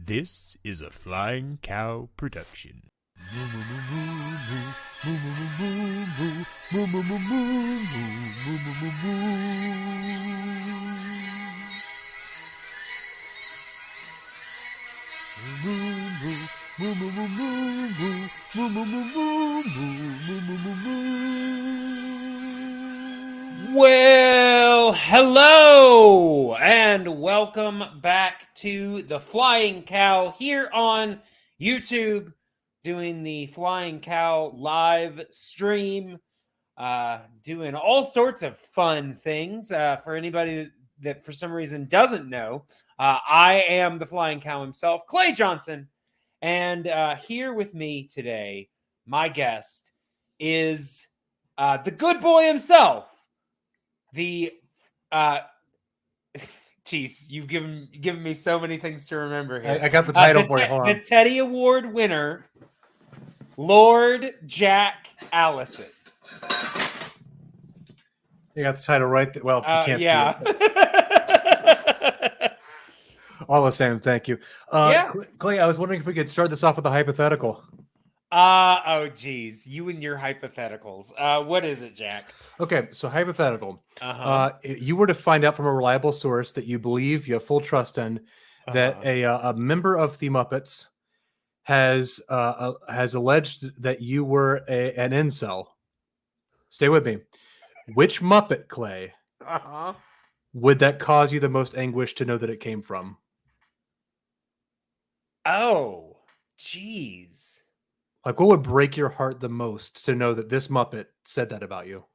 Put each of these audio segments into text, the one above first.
This is a Flying Cow production. Well, hello and welcome back to the Flying Cow here on YouTube, doing the Flying Cow live stream, doing all sorts of fun things. For anybody that for some reason doesn't know, I am the Flying Cow himself, Clay Johnson, and here with me today, my guest is the good boy himself. The Jeez, you've given me so many things to remember here. I got the title for you. Hold on. The Teddy Award winner, Lord Jack Allison. You got the title right. Well, you can't see it. Yeah. All the same, thank you. Clay, I was wondering if we could start this off with a hypothetical. Oh, geez. You and your hypotheticals. What is it, Jack? Okay, so hypothetical. You were to find out from a reliable source that you believe, you have full trust in, that a member of the Muppets has alleged that you were an incel. Stay with me. Which Muppet, Clay, would that cause you the most anguish to know that it came from? Oh, geez. Like, what would break your heart the most to know that this Muppet said that about you?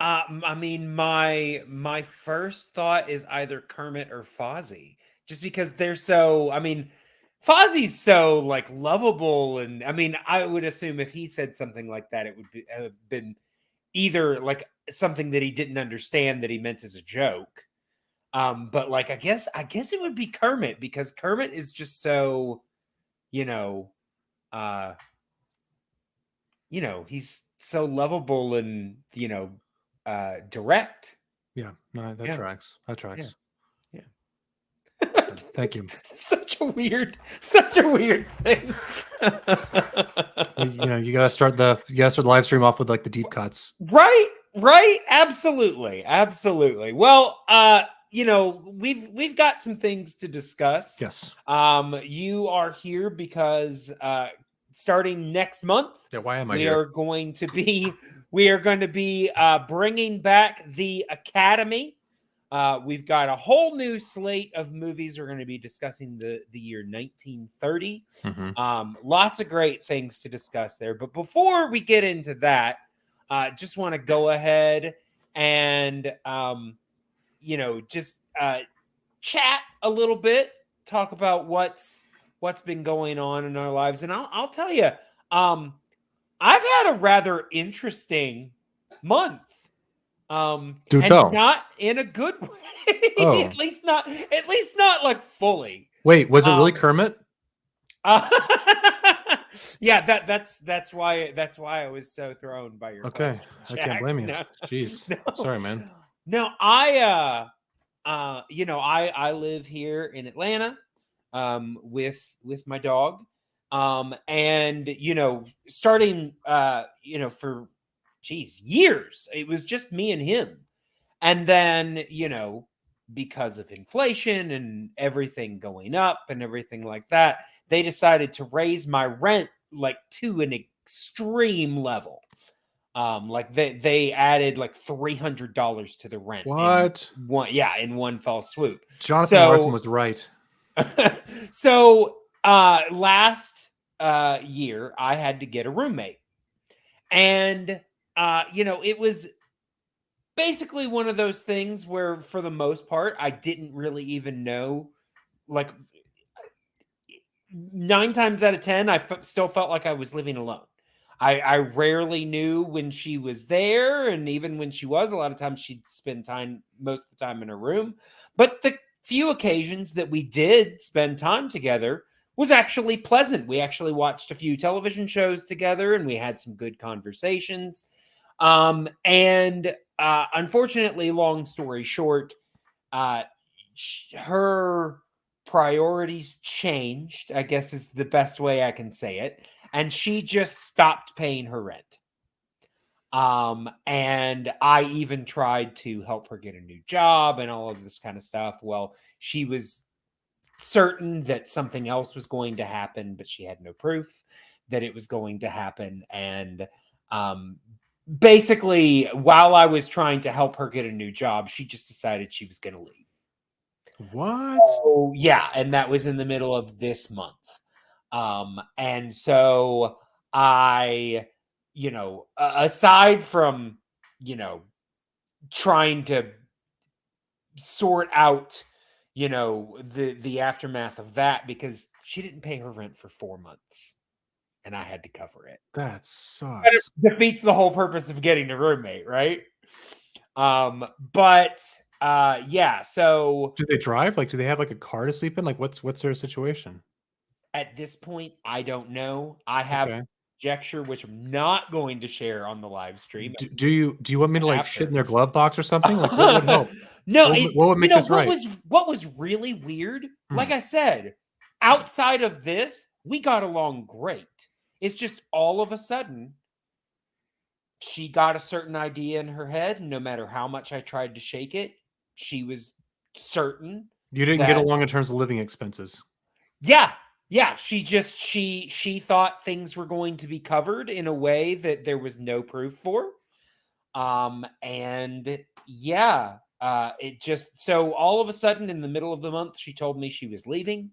I mean, my first thought is either Kermit or Fozzie, just because they're so. I mean, Fozzie's so like lovable, and I mean, I would assume if he said something like that, it would have been either like something that he didn't understand that he meant as a joke. But like, I guess it would be Kermit, because Kermit is just so, he's so lovable and direct. Yeah, no, that tracks. That tracks. Yeah. Thank you. Such a weird thing. You gotta start the live stream off with like the deep cuts. Right. Absolutely. Well, we've got some things to discuss. Yes. You are here because starting next month, why am I we here? are going to be bringing back the Academy. We've got a whole new slate of movies. We're going to be discussing the year 1930. Lots of great things to discuss there. But before we get into that, just want to go ahead and chat a little bit, talk about what's been going on in our lives. And I'll tell you, I've had a rather interesting month. Do tell. Not in a good way. Oh. At least not like fully. Wait, was it really Kermit? Yeah, that's why I was so thrown by your question, I can't blame you. No. Jeez. No. Sorry, man. No, I live here in Atlanta with my dog. And starting for years, it was just me and him. And then, because of inflation and everything going up and everything like that, they decided to raise my rent like to an extreme level. Like they added like $300 to the rent. What? In one fell swoop. Jonathan Larson was right. So last year I had to get a roommate, and it was basically one of those things where for the most part I didn't really even know, like 9 times out of 10 I still felt like I was living alone. I rarely knew when she was there, and even when she was, a lot of times she'd spend most of the time in her room. But the few occasions that we did spend time together was actually pleasant. We actually watched a few television shows together, and we had some good conversations. And unfortunately, long story short, her priorities changed, I guess is the best way I can say it, and she just stopped paying her rent. And I even tried to help her get a new job and all of this kind of stuff. Well, she was certain that something else was going to happen, but she had no proof that it was going to happen. And basically, while I was trying to help her get a new job, she just decided she was going to leave. What? Oh, yeah, and that was in the middle of this month. And so I, aside from, trying to sort out, the aftermath of that, because she didn't pay her rent for 4 months and I had to cover it. That sucks. It defeats the whole purpose of getting a roommate, right? Yeah, so do they drive? Like, do they have like a car to sleep in? Like, what's their situation? At this point, I don't know. I have conjecture, which I'm not going to share on the live stream. Do you want me to like shit in their glove box or something? Like, what would help? No, what would make this right? What was really weird, like I said, outside of this, we got along great. It's just all of a sudden, she got a certain idea in her head, and no matter how much I tried to shake it, she was certain. You didn't get along in terms of living expenses. Yeah. She thought things were going to be covered in a way that there was no proof for. It just, so all of a sudden in the middle of the month, she told me she was leaving.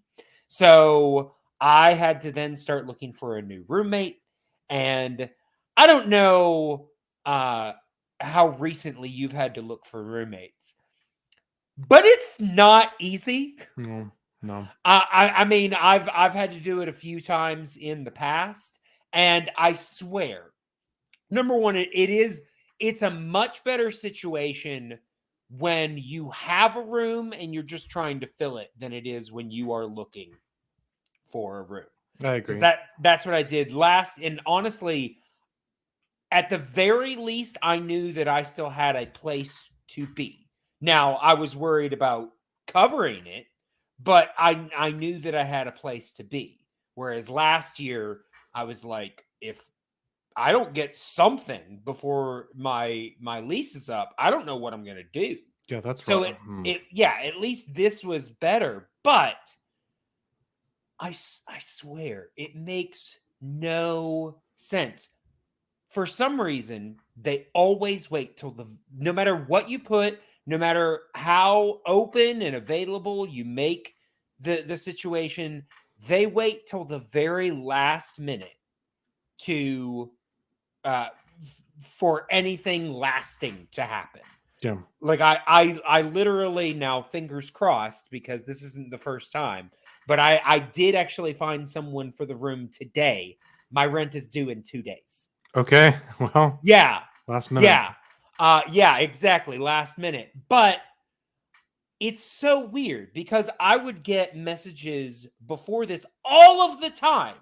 So I had to then start looking for a new roommate. And I don't know how recently you've had to look for roommates, but it's not easy. No. I mean, I've had to do it a few times in the past, and I swear, number one, it's a much better situation when you have a room and you're just trying to fill it than it is when you are looking for a room. I agree. That's what I did last, and honestly, at the very least, I knew that I still had a place to be. Now, I was worried about covering it, but I knew that I had a place to be. Whereas last year, I was like, if I don't get something before my lease is up, I don't know what I'm going to do. Yeah, that's so right. At least this was better. But I swear, it makes no sense. For some reason, they always wait till no matter what you put, no matter how open and available you make the situation, they wait till the very last minute to for anything lasting to happen. Yeah. Like I literally, now fingers crossed, because this isn't the first time, but I did actually find someone for the room today. My rent is due in 2 days. Okay. Well. Yeah. Last minute. Yeah. Yeah, exactly. Last minute. But it's so weird because I would get messages before this all of the time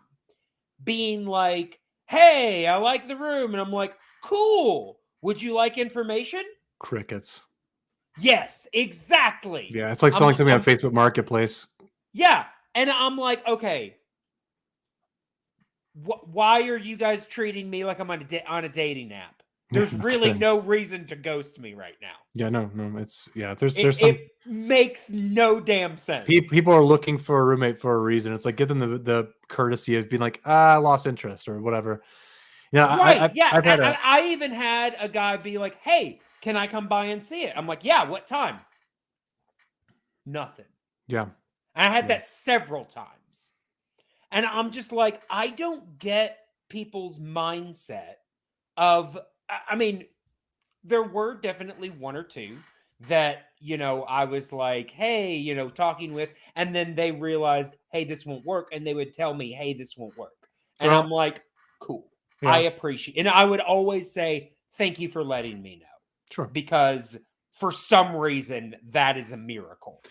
being like, hey, I like the room. And I'm like, cool. Would you like information? Crickets. Yes, exactly. Yeah, it's like selling something on Facebook Marketplace. Yeah. And I'm like, okay, why are you guys treating me like I'm on a dating app? There's really no reason to ghost me right now. Yeah, no, it's there's some. It makes no damn sense. People are looking for a roommate for a reason. It's like, give them the courtesy of being like, I lost interest or whatever. Yeah, right. I even had a guy be like, hey, can I come by and see it? I'm like, yeah, what time? Nothing. Yeah. And I had that several times. And I'm just like, I don't get people's mindset of, I mean, there were definitely one or two that, I was like, hey, talking with, and then they realized, hey, this won't work. And they would tell me, hey, this won't work. And I'm like, cool. Yeah. I appreciate it. And I would always say, thank you for letting me know. Sure. Because for some reason, that is a miracle.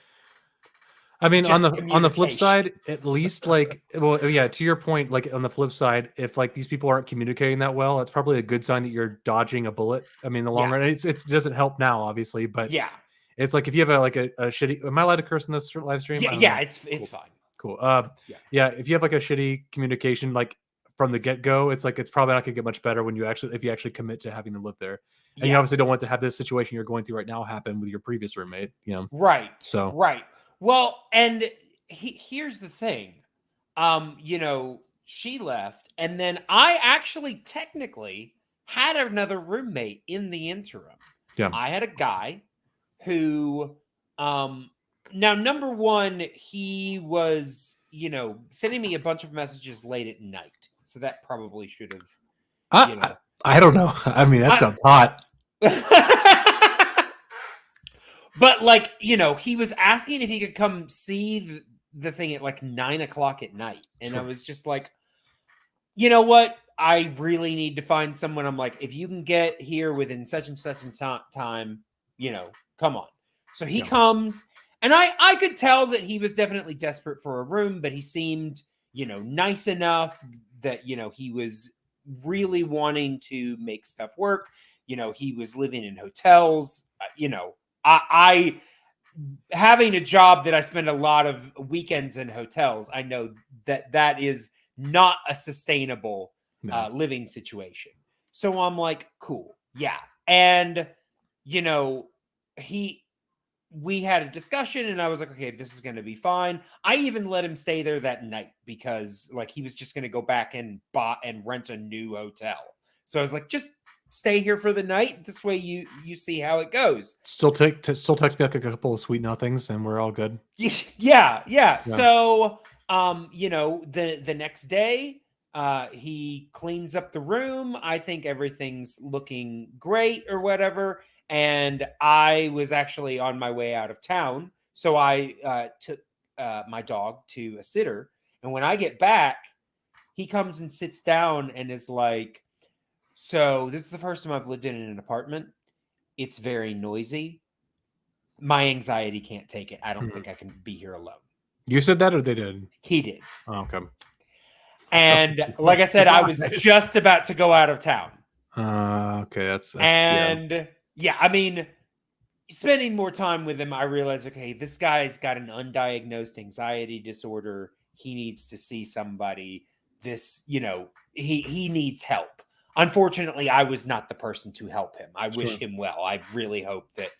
I mean, on the flip side, at least to your point, like on the flip side, if like these people aren't communicating that well, that's probably a good sign that you're dodging a bullet. I mean, in the long run, it doesn't help now, obviously, but It's like if you have a shitty. Am I allowed to curse in this live stream? Yeah, it's fine. Cool. Yeah. If you have like a shitty communication, like from the get go, it's like it's probably not gonna get much better when you actually commit to having to live there, and you obviously don't want to have this situation you're going through right now happen with your previous roommate. Right. So right. Well, and here's the thing, she left, and then I actually technically had another roommate in the interim. Yeah. I had a guy who, now, number one, he was, sending me a bunch of messages late at night. So that probably should have, I don't know. I mean, that sounds hot. But like, he was asking if he could come see the thing at like 9:00 at night. And I was just like, you know what? I really need to find someone. I'm like, if you can get here within such and such time, come on. So he comes, and I could tell that he was definitely desperate for a room, but he seemed, nice enough that, he was really wanting to make stuff work. He was living in hotels. I having a job that I spend a lot of weekends in hotels, I know that is not a sustainable living situation. So I'm like, cool. Yeah. And, we had a discussion, and I was like, okay, this is going to be fine. I even let him stay there that night because like he was just going to go back and rent a new hotel. So I was like, just stay here for the night. This way you see how it goes. Still text me like a couple of sweet nothings and we're all good. Yeah. So, the next day, he cleans up the room. I think everything's looking great or whatever. And I was actually on my way out of town. So I took my dog to a sitter. And when I get back, he comes and sits down and is like, so this is the first time I've lived in an apartment. It's very noisy. My anxiety can't take it. I don't think I can be here alone. You said that, or they did? He did. Oh, okay. And like I said, I was just about to go out of town. Okay, that's yeah, I mean, spending more time with him, I realized, okay, this guy's got an undiagnosed anxiety disorder. He needs to see somebody. This, he needs help. Unfortunately, I was not the person to help him. I wish him well. I really hope that,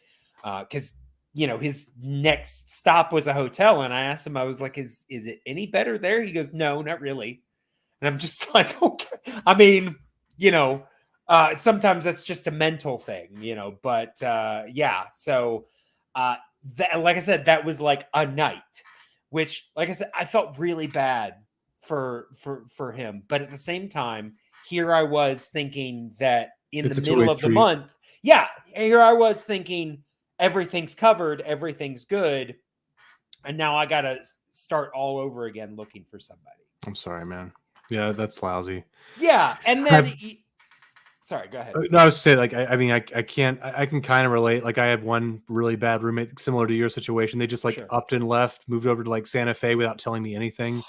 because, his next stop was a hotel. And I asked him, I was like, is it any better there? He goes, no, not really. And I'm just like, okay. I mean, sometimes that's just a mental thing, but yeah. So like I said, that was like a night, which, like I said, I felt really bad for him. But at the same time, here I was thinking that in the middle of the month, here I was thinking everything's covered, everything's good. And now I got to start all over again looking for somebody. I'm sorry, man. Yeah, that's lousy. Yeah. And then, sorry, go ahead. No, I was saying, like, I mean, I can kind of relate. Like, I had one really bad roommate similar to your situation. They just upped and left, moved over to like Santa Fe without telling me anything.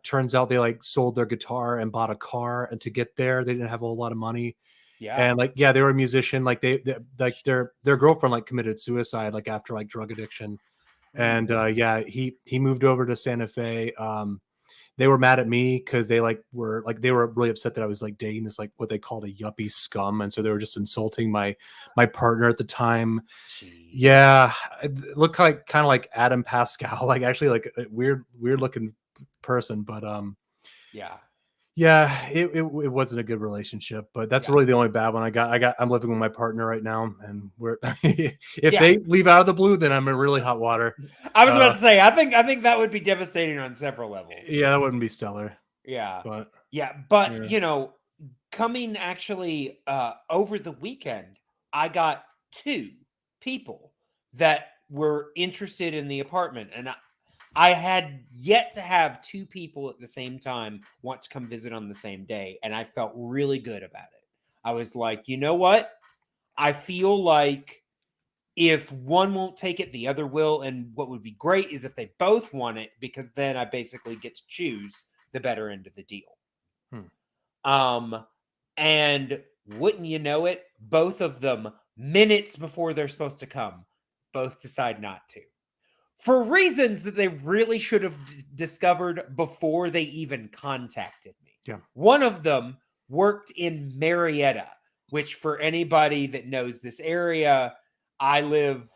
Turns out they like sold their guitar and bought a car, and to get there, they didn't have a whole lot of money. Yeah. And like, they were a musician. Like they like their girlfriend like committed suicide, like after like drug addiction. And he moved over to Santa Fe. They were mad at me because they were really upset that I was like dating this like what they called a yuppie scum, and so they were just insulting my partner at the time. Jeez. Yeah, it looked like kind of like Adam Pascal, like actually like a weird looking person, but it wasn't a good relationship. But that's really the only bad one I got. I'm living with my partner right now, and we're if they leave out of the blue, then I'm in really hot water. I was about to say, I think that would be devastating on several levels. Yeah, that wouldn't be stellar. Yeah, but coming actually over the weekend, I got 2 people that were interested in the apartment, and I had yet to have 2 people at the same time want to come visit on the same day, and I felt really good about it. I was like, you know what? I feel like if one won't take it, the other will, and what would be great is if they both want it, because then I basically get to choose the better end of the deal. And wouldn't you know it, both of them, minutes before they're supposed to come, both decide not to. For reasons that they really should have discovered before they even contacted me. Yeah. One of them worked in Marietta, which for anybody that knows this area, I live,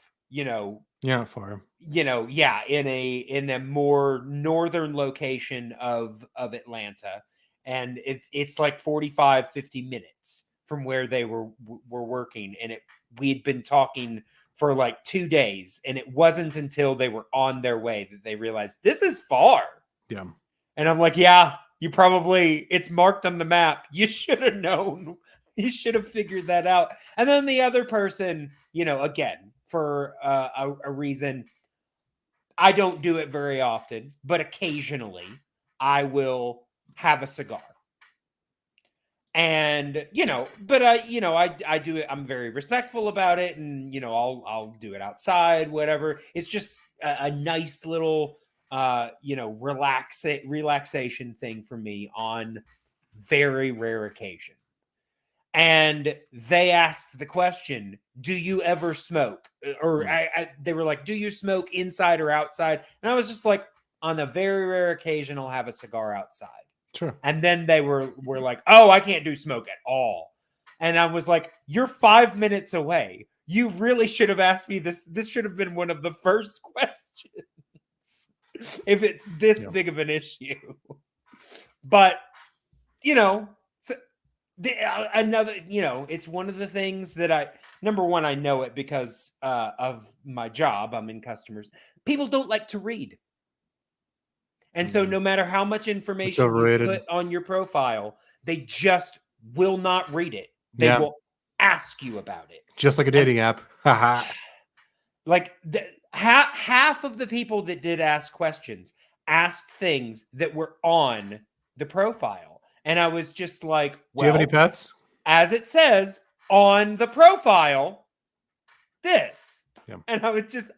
far. in a more northern location of Atlanta, and it's like 45-50 minutes from where they were working, and we'd been talking for like 2 days, and it wasn't until they were on their way that they realized this is far. Yeah. And I'm like, yeah, it's marked on the map. You should have known. You should have figured that out. And then the other person, again, for a reason, I don't do it very often, but occasionally I will have a cigar. And, I do it. I'm very respectful about it. And, I'll do it outside, whatever. It's just a nice little, relaxation thing for me on very rare occasion. And they asked the question, do you ever smoke? Or they were like, do you smoke inside or outside? And I was just like, on a very rare occasion, I'll have a cigar outside. Sure. And then they were like, oh, I can't do smoke at all. And I was like, you're 5 minutes away. You really should have asked me this. This should have been one of the first questions if it's this big of an issue. But, another, it's one of the things that number one, I know it because of my job. I'm in customers. People don't like to read. And so no matter how much information you put on your profile, they just will not read it. They will ask you about it. Just like a dating app. Like half of the people that did ask questions asked things that were on the profile. And I was just like, do you have any pets? As it says on the profile, this. Yeah. And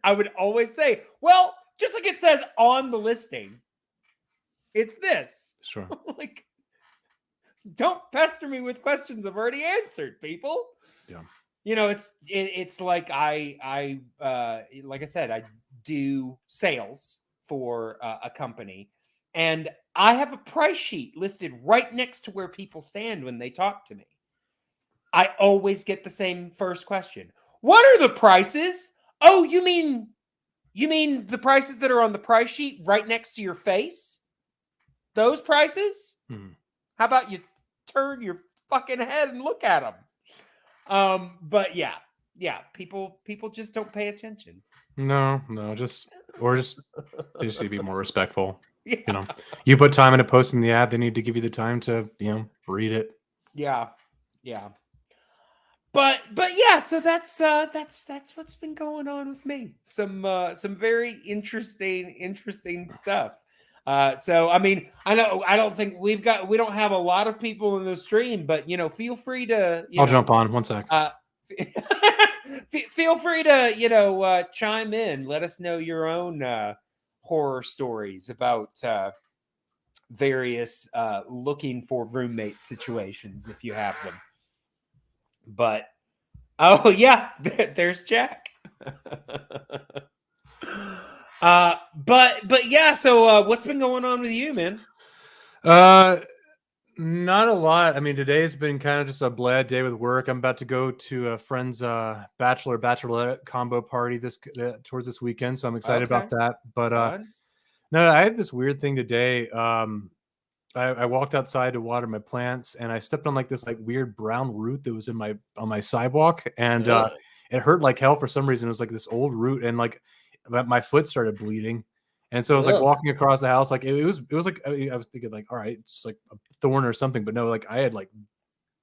I would always say, well, just like it says on the listing, it's this. Sure. Like, don't pester me with questions I've already answered, people. Yeah. It's like I like I said, I do sales for a company, and I have a price sheet listed right next to where people stand when they talk to me. I always get the same first question. What are the prices? Oh, you mean the prices that are on the price sheet right next to your face? Those prices? Mm-hmm. How about you turn your fucking head and look at them? But yeah, people just don't pay attention. No, they just need to be more respectful. Yeah. You put time into posting the ad, they need to give you the time to, read it. Yeah. But yeah, so that's what's been going on with me. Some very interesting stuff. So I mean, I don't think we don't have a lot of people in the stream, but feel free to I'll jump on 1 sec. Feel free to chime in. Let us know your own horror stories about various looking for roommate situations if you have them. But oh yeah, there's Jack. But yeah, so what's been going on with you, man? Not a lot. I mean, today's been kind of just a bland day with work. I'm about to go to a friend's bachelorette combo party towards this weekend, so I'm excited about that. But no, I had this weird thing today. I walked outside to water my plants, and I stepped on this weird brown root that was on my sidewalk, and it hurt like hell for some reason. It was like this old root, and my foot started bleeding. And so I was walking across the house, it was like, I was thinking all right, it's just like a thorn or something, but no, I had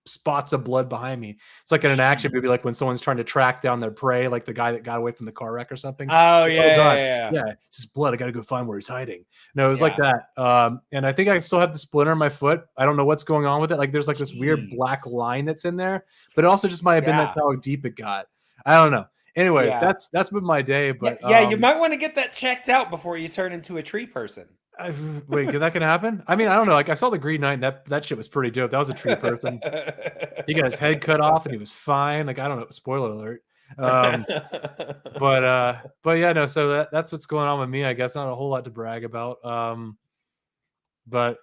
spots of blood behind me. It's like in an action movie, when someone's trying to track down their prey, like the guy that got away from the car wreck or something. Oh yeah. It's just blood. I got to go find where he's hiding. No, it was like that. And I think I still have the splinter in my foot. I don't know what's going on with it. There's this weird black line that's in there, but it also just might have been that's how deep it got. I don't know. Anyway, that's been my day. But you might want to get that checked out before you turn into a tree person. Wait, that can happen? I mean, I don't know. I saw the Green Knight, and that shit was pretty dope. That was a tree person. He got his head cut off, and he was fine. I don't know. Spoiler alert. But yeah, no. So that's what's going on with me. I guess not a whole lot to brag about. But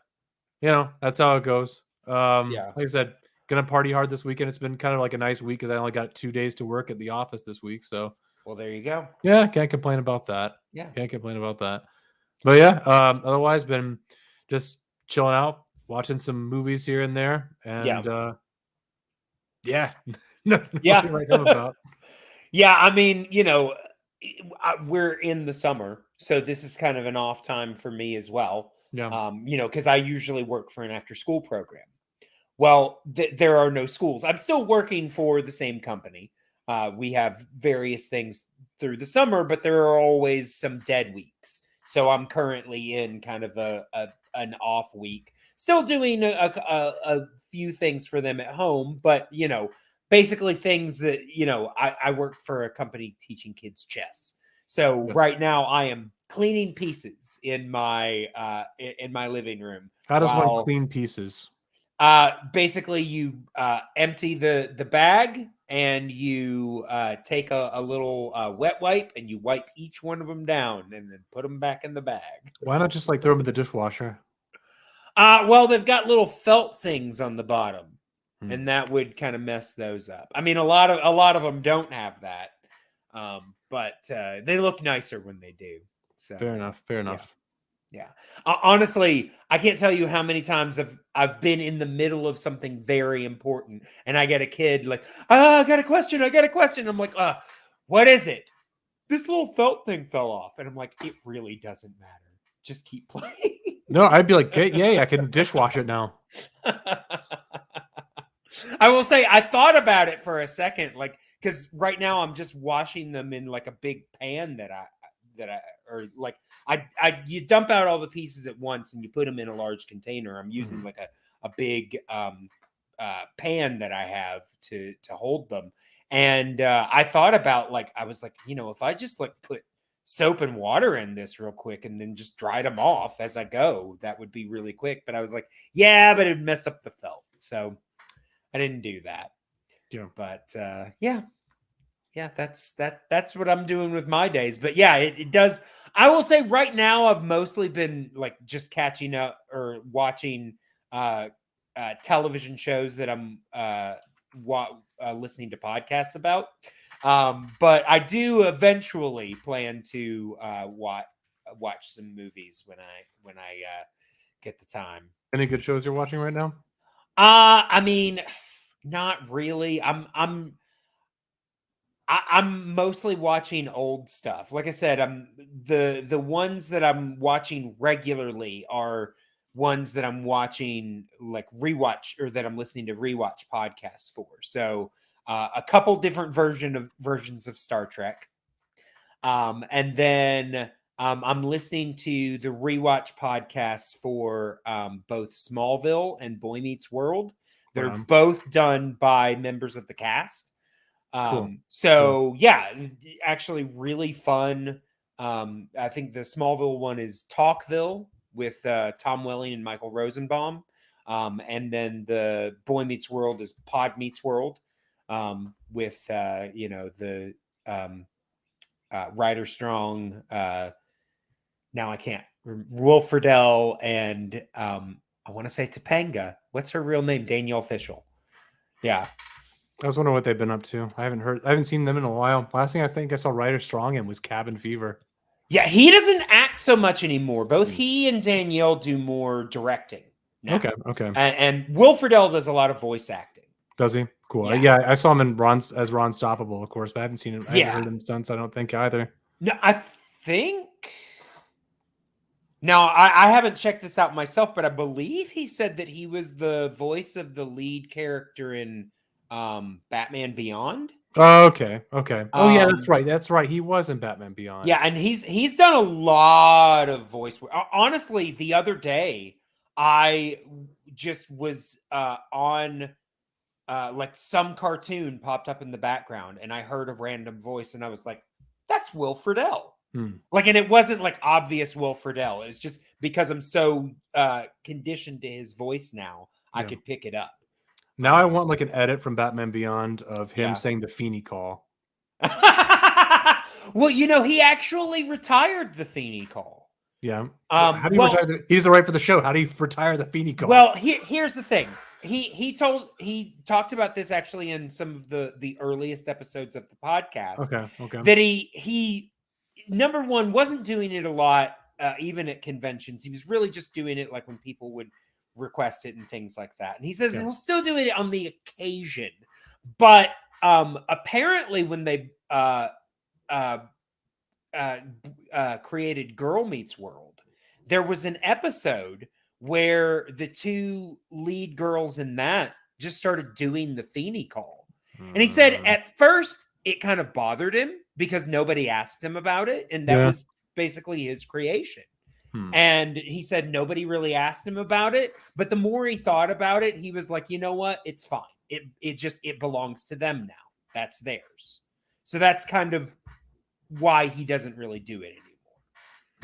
that's how it goes. Yeah. Like I said, gonna party hard this weekend. It's been kind of like a nice week because I only got 2 days to work at the office this week. So Well, there you go. yeah, can't complain about that. Yeah. Can't complain about that. But yeah, otherwise been just chilling out, watching some movies here and there, and yeah, nothing Yeah. to write home about. Yeah, I mean, we're in the summer, so this is kind of an off time for me as well. Yeah. Because I usually work for an after school program. Well, there are no schools. I'm still working for the same company. We have various things through the summer, but there are always some dead weeks. So I'm currently in kind of an off week, still doing a few things for them at home, but basically things that I work for a company teaching kids chess. So Yes. right now I am cleaning pieces in my living room. How does one clean pieces? Basically you empty the bag and you take a little wet wipe and you wipe each one of them down and then put them back in the bag. Why not just like throw them in the dishwasher? Well, they've got little felt things on the bottom, and that would kind of mess those up. I mean, a lot of them don't have that, but they look nicer when they do. So fair enough. Yeah. Honestly, I can't tell you how many times I've been in the middle of something very important, and I get a kid like, I got a question. I'm like, what is it? This little felt thing fell off, and I'm like, it really doesn't matter. Just keep playing. No, I'd be like, yay, I can dishwash it now. I will say I thought about it for a second, like, because right now I'm just washing them in like a big pan you dump out all the pieces at once and you put them in a large container. I'm using like a big pan that I have to hold them. And I thought about I was like, if I just put soap and water in this real quick and then just dried them off as I go, that would be really quick. But I was like, yeah, but it'd mess up the felt. So I didn't do that. Yeah. But yeah, that's what I'm doing with my days. But yeah, it does. I will say right now I've mostly been just catching up or watching television shows that I'm listening to podcasts about. But I do eventually plan to watch some movies when I get the time. Any good shows you're watching right now? I mean, not really. I'm mostly watching old stuff. Like I said, the ones that I'm watching regularly are ones that I'm watching rewatch or that I'm listening to rewatch podcasts for. So a couple different versions of Star Trek. And then I'm listening to the rewatch podcasts for both Smallville and Boy Meets World. They're both done by members of the cast. So yeah, actually really fun. I think the Smallville one is Talkville with Tom Welling and Michael Rosenbaum. And then the Boy Meets World is Pod Meets World with the Ryder Strong. Now I can't. Wolf Friedle and I want to say Topanga. What's her real name? Danielle Fishel. Yeah. I was wondering what they've been up to. I haven't seen them in a while. Last thing I think I saw Ryder Strong in was Cabin Fever. Yeah, he doesn't act so much anymore. Both he and Danielle do more directing now. Okay. And Will Friedle does a lot of voice acting. Does he? Cool. Yeah, I saw him in Ron Stoppable, of course, but I haven't seen him. I haven't heard him since, I don't think, either. No, I think... Now, I haven't checked this out myself, but I believe he said that he was the voice of the lead character in Batman Beyond. Oh, okay. Oh, yeah, that's right. He was in Batman Beyond. Yeah, and he's done a lot of voice work. Honestly, the other day, I just was on some cartoon popped up in the background, and I heard a random voice, and I was like, "That's Will Friedle." And it wasn't obvious Will Friedle. It was just because I'm so conditioned to his voice now, I could pick it up. Now I want an edit from Batman Beyond of him saying the Feeney call. Well, you know, he actually retired the Feeney call. Yeah. How do you retire? He's the right for the show. How do you retire the Feeney call? Well, here's the thing. He talked about this actually in some of the earliest episodes of the podcast. Okay. That he number one wasn't doing it a lot, even at conventions. He was really just doing it like when people would request it and things like that. And he says he'll still do it on the occasion, but apparently when they created Girl Meets World, there was an episode where the two lead girls in that just started doing the Feeney call. And he said at first it kind of bothered him because nobody asked him about it. And that was basically his creation. And he said nobody really asked him about it. But the more he thought about it, he was like, you know what? It's fine. It belongs to them now. That's theirs. So that's kind of why he doesn't really do it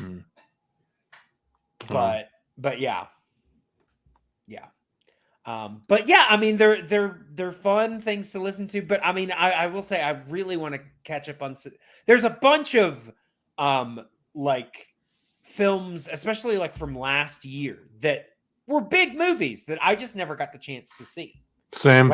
anymore. But yeah. But yeah, I mean, they're fun things to listen to. But I mean, I will say I really want to catch up on. There's a bunch of like films, especially like from last year, that were big movies that I just never got the chance to see. Same.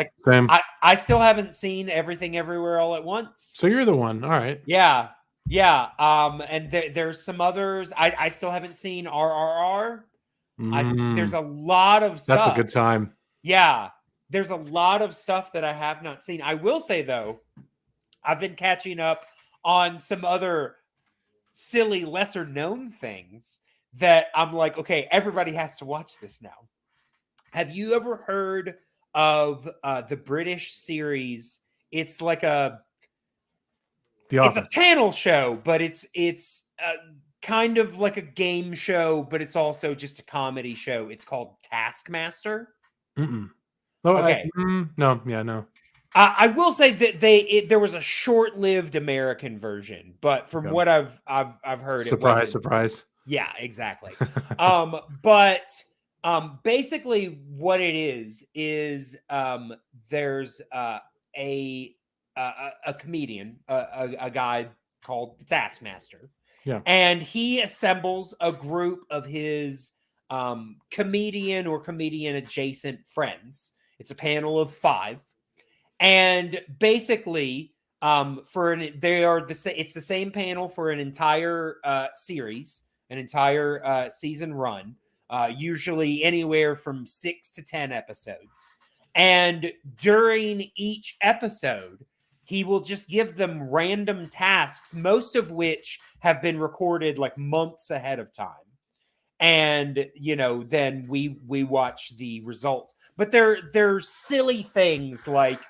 I still haven't seen Everything Everywhere All at Once. So you're the one. All right. Yeah. And there's some others. I still haven't seen RRR. There's a lot of stuff. That's a good time. Yeah, there's a lot of stuff that I have not seen. I will say, though, I've been catching up on some other silly, lesser-known things that I'm like, okay, everybody has to watch this now. Have you ever heard of the British series? It's like it's a panel show, but it's kind of like a game show, but it's also just a comedy show. It's called Taskmaster. Oh, okay. No. I will say that there was a short-lived American version, but from what I've heard, surprise. Yeah, exactly. But basically, what it is there's a comedian, a guy called the Taskmaster. Yeah. And he assembles a group of his comedian or comedian adjacent friends. It's a panel of 5. And basically, it's the same panel for an entire series, an entire season run, usually anywhere from 6 to 10 episodes. And during each episode, he will just give them random tasks, most of which have been recorded like months ahead of time. And, you know, then we watch the results. But they're silly things like,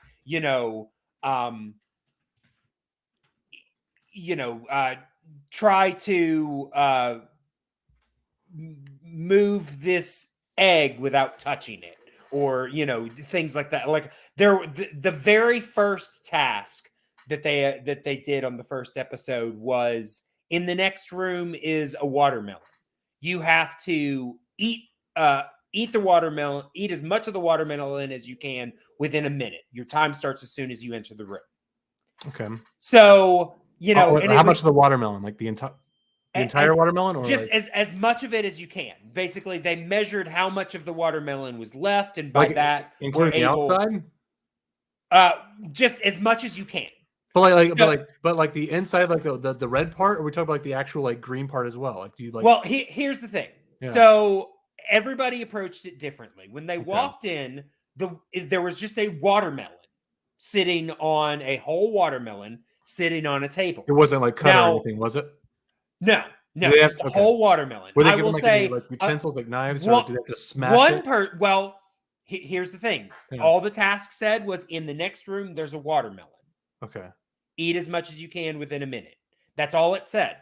try to move this egg without touching it. Or, things like that. Like the very first task that they did on the first episode was, in the next room is a watermelon. You have to eat the watermelon, eat as much of the watermelon as you can within a minute. Your time starts as soon as you enter the room. Okay. So, how much of the watermelon? Like the entire watermelon, or just like, as much of it as you can. Basically, they measured how much of the watermelon was left, and by that, including the outside, just as much as you can. But like the inside, like the red part, or we talk about like the actual like green part as well? Like, do you like? Well, here's the thing. Yeah. So everybody approached it differently. When they walked in, there was just a watermelon sitting on a whole watermelon sitting on a table. It wasn't like cut or anything, was it? No, just a whole watermelon. Were they given like utensils, like knives, or did they have to smash it? Well, here's the thing. Yeah. All the task said was, in the next room, there's a watermelon. Okay. Eat as much as you can within a minute. That's all it said.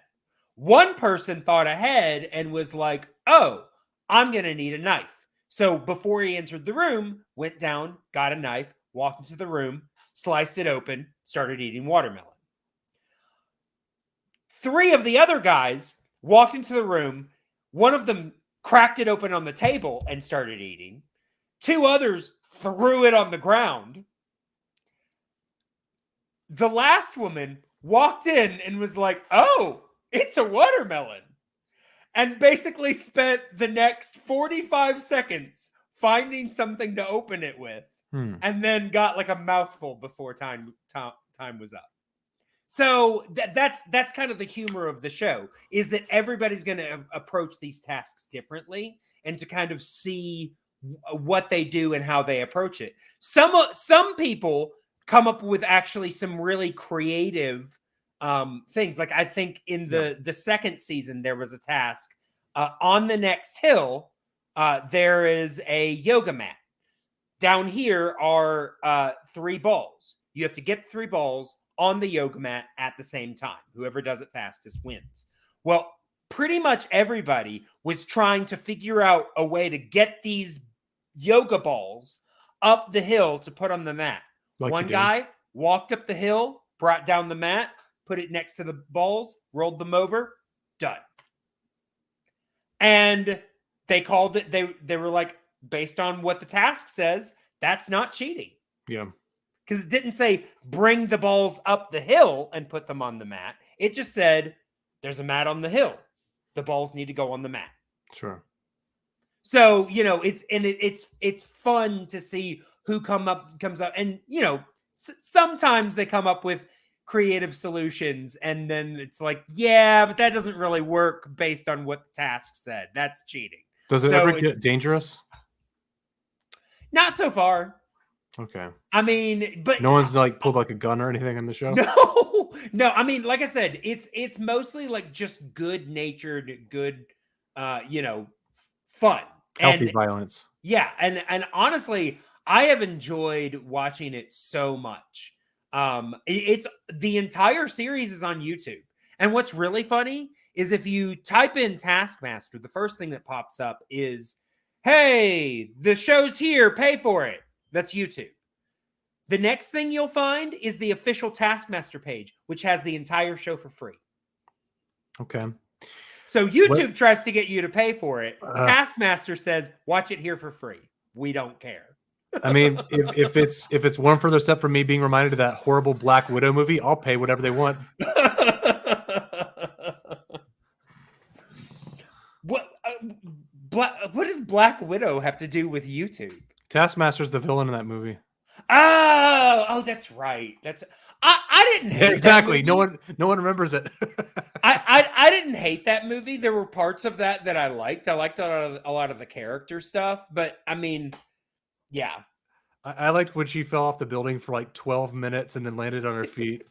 One person thought ahead and was like, oh, I'm going to need a knife. So before he entered the room, went down, got a knife, walked into the room, sliced it open, started eating watermelon. 3 of the other guys walked into the room. One of them cracked it open on the table and started eating. 2 others threw it on the ground. the last woman walked in and was like, "Oh, it's a watermelon," and basically spent the next 45 seconds finding something to open it with, and then got like a mouthful before time was up. So that's kind of the humor of the show, is that everybody's going to approach these tasks differently, and to kind of see what they do and how they approach it. Some people come up with actually some really creative things. Like I think in the second season there was a task on the next hill. There is a yoga mat. Down here are 3 balls. You have to get 3 balls on the yoga mat at the same time. Whoever does it fastest wins. Well, pretty much everybody was trying to figure out a way to get these yoga balls up the hill to put on the mat. Like one guy walked up the hill, brought down the mat, put it next to the balls, rolled them over, done. And they called it, they were like, based on what the task says, that's not cheating. Yeah. Because it didn't say bring the balls up the hill and put them on the mat. It just said there's a mat on the hill. The balls need to go on the mat. Sure. So, you know, it's fun to see who comes up, and you know, sometimes they come up with creative solutions, and then it's like, yeah, but that doesn't really work based on what the task said. That's cheating. Does it ever get dangerous? Not so far. Okay. I mean, but no one's like pulled like a gun or anything in the show. No. I mean, like I said, it's mostly like just good natured, good, you know, fun, healthy violence. Yeah, and honestly, I have enjoyed watching it so much. It's the entire series is on YouTube, and what's really funny is if you type in Taskmaster, the first thing that pops up is, "Hey, the show's here, pay for it." That's YouTube. The next thing you'll find is the official Taskmaster page, which has the entire show for free. Okay. So YouTube tries to get you to pay for it. Taskmaster says, "Watch it here for free. We don't care." I mean, if it's one further step from me being reminded of that horrible Black Widow movie, I'll pay whatever they want. What does Black Widow have to do with YouTube? Taskmaster's the villain in that movie. Oh, that's right. I didn't hate exactly. That movie. No one remembers it. I didn't hate that movie. There were parts of that I liked. I liked a lot of the character stuff, but I mean, yeah. I liked when she fell off the building for like 12 minutes and then landed on her feet.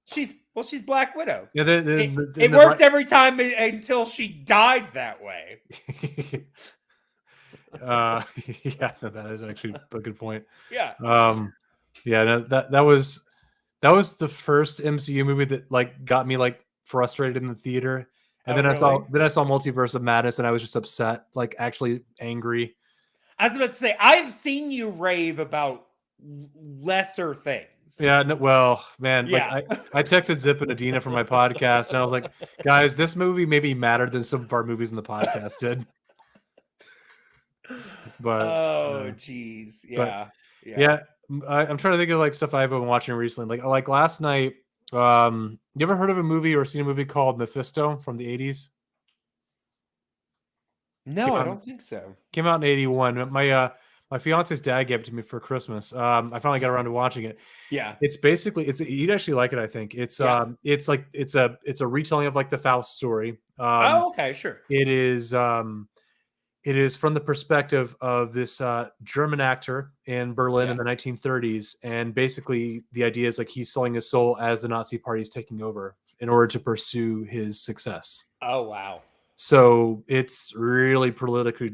She's Black Widow. Yeah, it worked every time until she died that way. Yeah, that is actually a good point. Yeah. Yeah, that was the first MCU movie that like got me like frustrated in the theater. And then I saw Multiverse of Madness and I was just upset, like actually angry. I was about to say, I've seen you rave about lesser things. Yeah, well, man, like I texted Zip and Adina for my podcast, and I was like, guys, this movie maybe mattered than some of our movies in the podcast did. But geez, yeah. I'm trying to think of like stuff I've been watching recently. Like last night, you ever heard of a movie or seen a movie called Mephisto from the 80s? No, I don't think so. Came out in 81. My fiance's dad gave it to me for Christmas. I finally got around to watching it. Yeah. It's basically you'd actually like it, I think. It's a retelling of like the Faust story. Okay, sure. It is from the perspective of this German actor in Berlin in the 1930s, and basically the idea is like he's selling his soul as the Nazi party is taking over in order to pursue his success. Oh wow! So it's really politically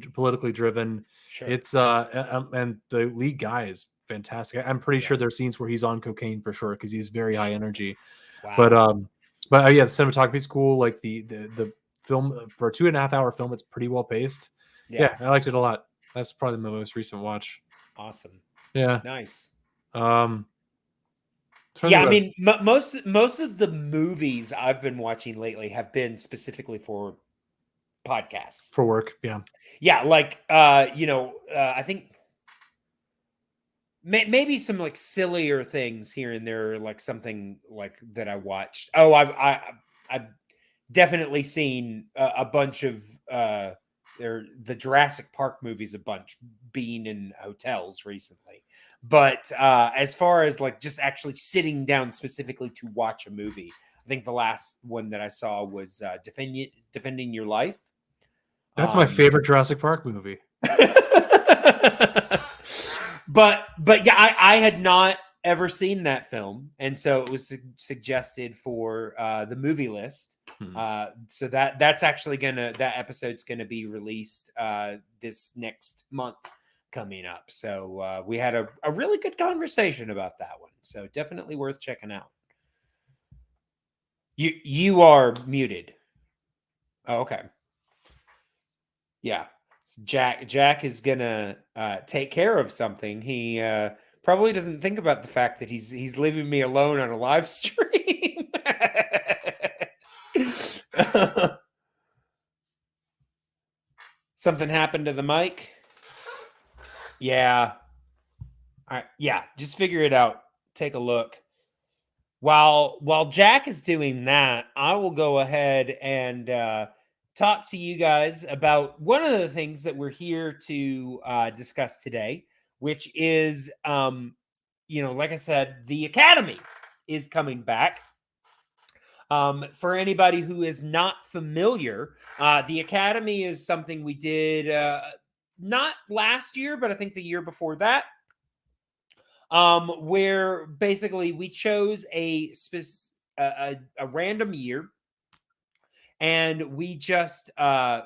driven. Sure. It's and the lead guy is fantastic. I'm pretty sure there's scenes where he's on cocaine for sure because he's very high energy. Wow. But yeah, the cinematography's cool. Like the film for a 2.5 hour film, it's pretty well paced. Yeah, I liked it a lot. That's probably my most recent watch. Awesome. Yeah. Nice. I mean, most of the movies I've been watching lately have been specifically for podcasts. For work, yeah. Yeah, like I think maybe some like sillier things here and there, like something like that I watched. Oh, I've definitely seen a bunch of the Jurassic Park movies, a bunch being in hotels recently. But as far as like just actually sitting down specifically to watch a movie, I think the last one that I saw was Defending Your Life. That's my favorite Jurassic Park movie. but yeah, I had not ever seen that film, and so it was suggested for the movie list. So that's actually that episode's gonna be released this next month coming up. So we had a really good conversation about that one. So definitely worth checking out. You are muted. Oh, okay. Yeah. Jack is gonna take care of something. He probably doesn't think about the fact that he's leaving me alone on a live stream. Something happened to the mic. Yeah. All right. Yeah. Just figure it out. Take a look. While Jack is doing that, I will go ahead and talk to you guys about one of the things that we're here to discuss today, which is, like I said, the Academy is coming back. For anybody who is not familiar, the Academy is something we did not last year, but I think the year before that. Where basically we chose a random year, and we just I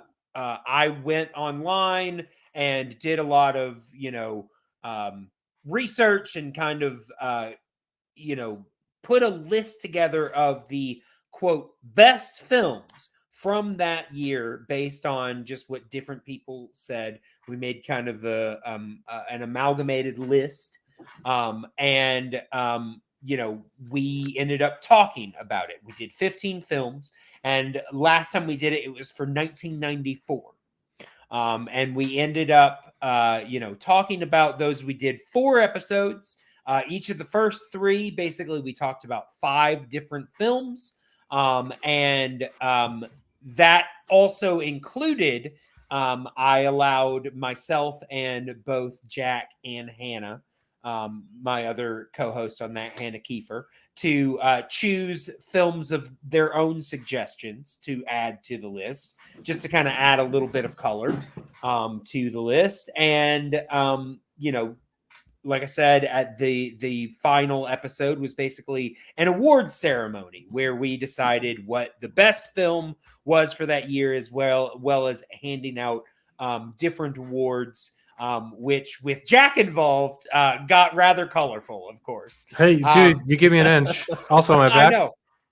went online and did a lot of research and kind of put a list together of the quote best films from that year based on just what different people said. We made kind of an amalgamated list. We ended up talking about it. We did 15 films, and last time we did it, it was for 1994. And we ended up, talking about those. We did 4 episodes. Each of the first 3, basically, we talked about 5 different films. That also included, I allowed myself and both Jack and Hannah, my other co-host on that, Hannah Kiefer, to choose films of their own suggestions to add to the list, just to kind of add a little bit of color to the list. And like I said, at the final episode was basically an award ceremony where we decided what the best film was for that year, as well as handing out different awards, which with Jack involved got rather colorful, of course. Hey, dude, you give me an inch. Also, am I back?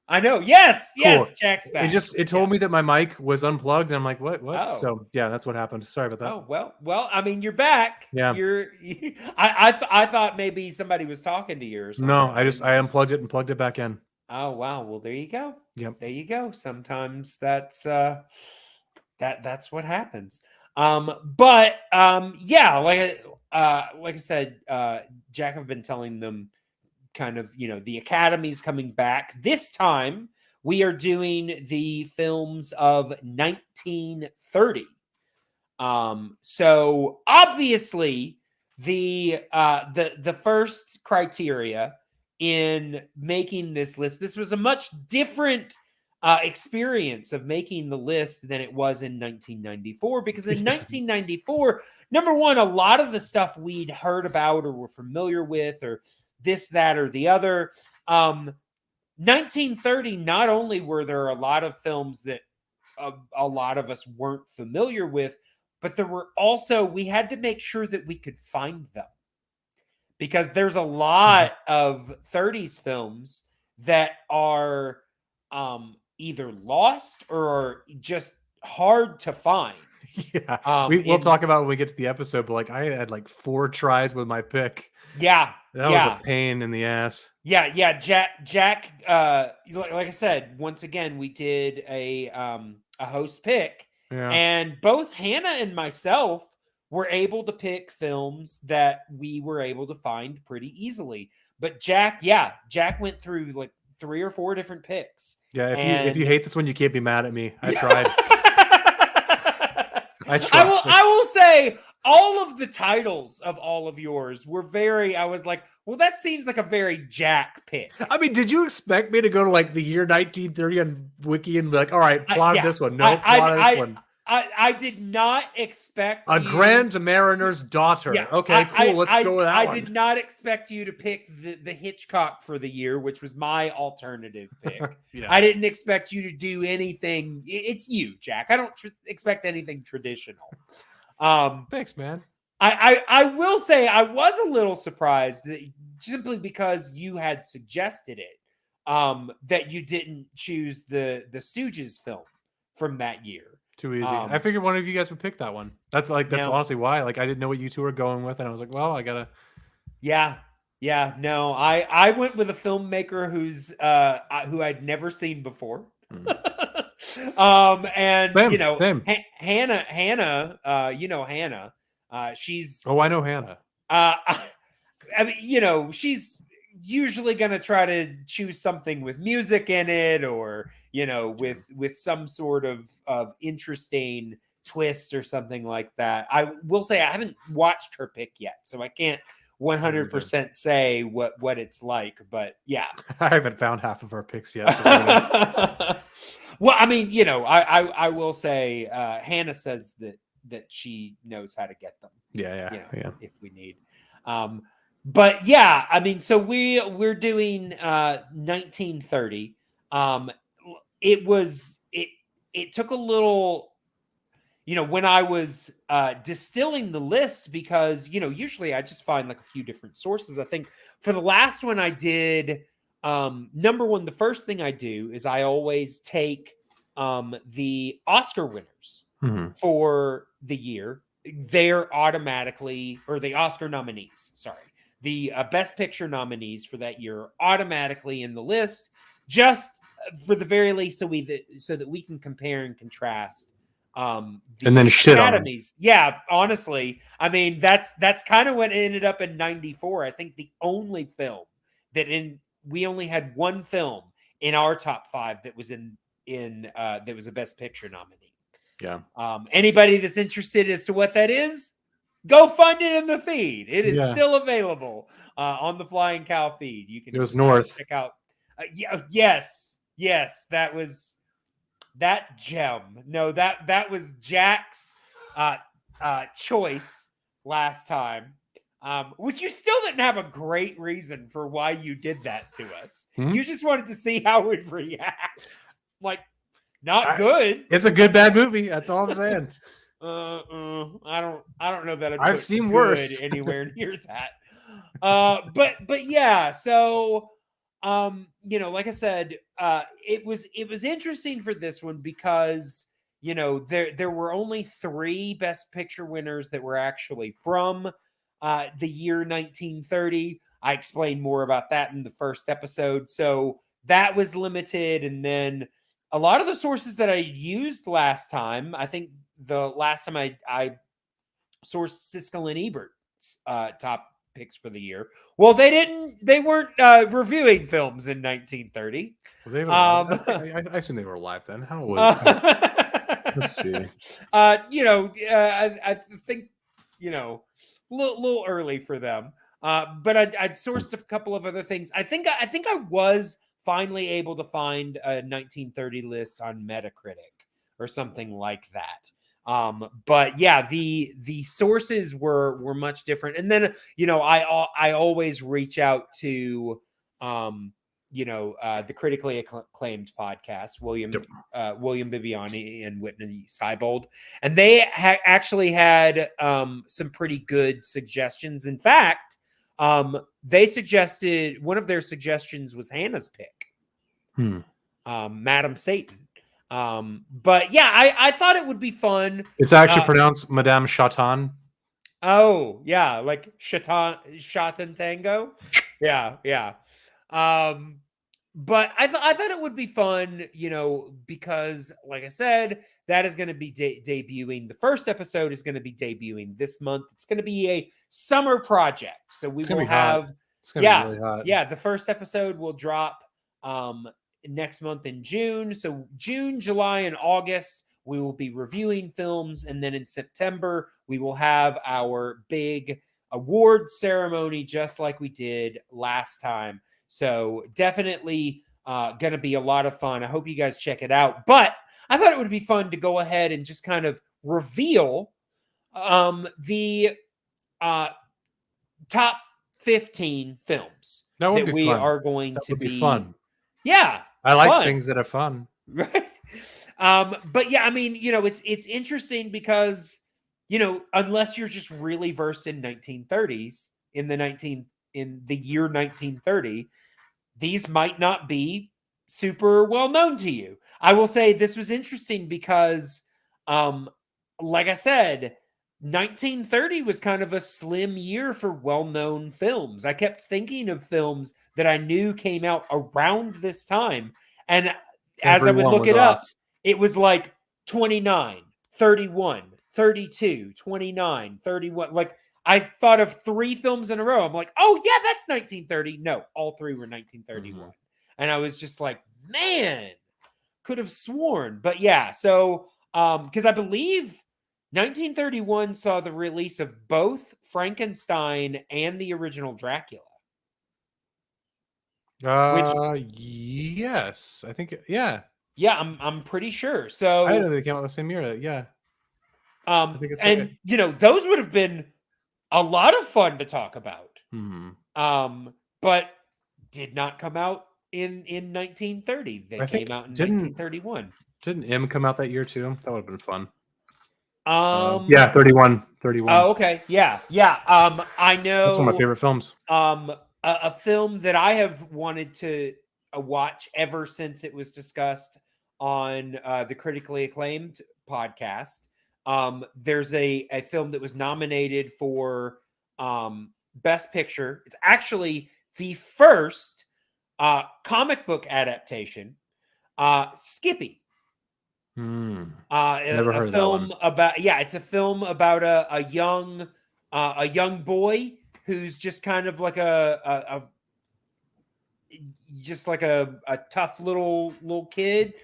I know. Yes, cool. Yes, Jack's back. It told me that my mic was unplugged, and I'm like, what? Oh. So yeah, that's what happened. Sorry about that. Oh, well, I mean, you're back. Yeah. I thought maybe somebody was talking to you or something. No, I unplugged it and plugged it back in. Oh wow. Well, there you go. Yep. There you go. Sometimes that's that's what happens. Like I said, Jack, I've been telling them kind of, the Academy's coming back. This time we are doing the films of 1930. So obviously the first criteria in making this list, this was a much different experience of making the list than it was in 1994, because in 1994, number one, a lot of the stuff we'd heard about or were familiar with, or this, that, or the other. 1930, not only were there a lot of films that a lot of us weren't familiar with, but there were also, we had to make sure that we could find them, because there's a lot of 30s films that are either lost or just hard to find. Yeah, we'll talk about it when we get to the episode, but like I had like 4 tries with my pick. Yeah, that was a pain in the ass. Yeah. Jack. Like I said, once again, we did a host pick, and both Hannah and myself were able to pick films that we were able to find pretty easily. But Jack went through like 3 or 4 different picks. Yeah, if you hate this one, you can't be mad at me. I tried. I will say all of the titles of all of yours were I was like, well, that seems like a very Jack pick. I mean, did you expect me to go to like the year 1930 on Wiki and be like, all right, plot this one? No, plot this one. I did not expect a Grand Mariner's Daughter. Yeah, okay, cool. Let's go with that one. I did not expect you to pick the Hitchcock for the year, which was my alternative pick. Yeah. I didn't expect you to do anything. It's you, Jack. I don't expect anything traditional. Thanks, man. I will say I was a little surprised that simply because you had suggested it, that you didn't choose the Stooges film from that year. Too easy. I figured one of you guys would pick that one. That's honestly why. Like, I didn't know what you two were going with, and I was like, well, I gotta. Yeah. No, I went with a filmmaker who I'd never seen before. And same. Hannah, you know Hannah. She's. Oh, I know Hannah. I mean, she's usually going to try to choose something with music in it, or with some sort of interesting twist or something like that. I will say I haven't watched her pick yet, so I can't 100% say what it's like. But yeah, I haven't found half of her picks yet. So well, I mean, I will say Hannah says that she knows how to get them. Yeah. If we need. But yeah, I mean, so we're doing 1930. It took a little, when I was distilling the list, because usually I just find like a few different sources. I think for the last one I did, number one, the first thing I do is I always take the Oscar winners for the year. They're automatically, or the Oscar nominees, sorry. The Best Picture nominees for that year automatically in the list, just for the very least, so that we can compare and contrast. And then shit academies. Yeah, honestly, I mean that's kind of what ended up in '94. I think the only film we only had one film in our top 5 that was that was a Best Picture nominee. Yeah. Anybody that's interested as to what that is, go find it in the feed. It is still available on the Flying Cow feed. You can. It was North. Check out. Yes, that was that gem. No, that was Jack's choice last time, which you still didn't have a great reason for why you did that to us. You just wanted to see how we'd react. Like, not good. It's a good bad movie. That's all I'm saying. I don't know that I've seen worse anywhere near that. But yeah, so like I said, it was interesting for this one because there were only 3 Best Picture winners that were actually from the year 1930. I explained more about that in the first episode, so that was limited. And then a lot of the sources that I used last time, I think the last time I sourced Siskel and Ebert's top picks for the year. Well, they weren't reviewing films in 1930. Well, they were I assume they were alive then. How would let's see. I think a little early for them. But I'd sourced a couple of other things. I think I was finally able to find a 1930 list on Metacritic or something like that. But yeah, the sources were much different. And then, I always reach out to, the critically acclaimed podcast, William Bibiani and Whitney Seibold. And they actually had some pretty good suggestions. In fact, they suggested, one of their suggestions was Hannah's pick, Madame Satan. But yeah, I thought it would be fun. It's actually pronounced Madame Chatan. Oh yeah, like Chatan Tango. Yeah. but I thought it would be fun, because like I said, that is going to be debuting. The first episode is going to be debuting this month. It's going to be a summer project. So we will have, it's going to be really hot. Yeah. The first episode will drop next month in June. So June, July, and August, we will be reviewing films. And then in September, we will have our big award ceremony, just like we did last time. So definitely going to be a lot of fun. I hope you guys check it out. But I thought it would be fun to go ahead and just kind of reveal the top 15 films that we are going to be fun. Yeah. I like things that are fun. Right. But yeah, I mean, it's interesting because, unless you're just really versed in 1930s, in the year 1930, these might not be super well known to you. I will say this was interesting because, like I said, 1930 was kind of a slim year for well-known films. I kept thinking of films that I knew came out around this time. And as I would look it up, it was like 29, 31, 32, 29, 31. Like, I thought of 3 films in a row. I'm like, oh, yeah, that's 1930. No, all 3 were 1931. Mm-hmm. And I was just like, man, could have sworn. But yeah, so because I believe 1931 saw the release of both Frankenstein and the original Dracula. Yes, I think, yeah. Yeah, I'm pretty sure. So I know they came out the same year. Yeah. I think it's and those would have been a lot of fun to talk about. Mm-hmm. But did not come out in 1930. They came out in 1931. Didn't M come out that year too? That would have been fun. 31. Oh, okay. Yeah. I know. That's one of my favorite films. A film that I have wanted to watch ever since it was discussed on the critically acclaimed podcast. There's a film that was nominated for Best Picture. It's actually the first comic book adaptation, Skippy. Never heard a film about it's a film about a young boy who's just kind of like a tough little kid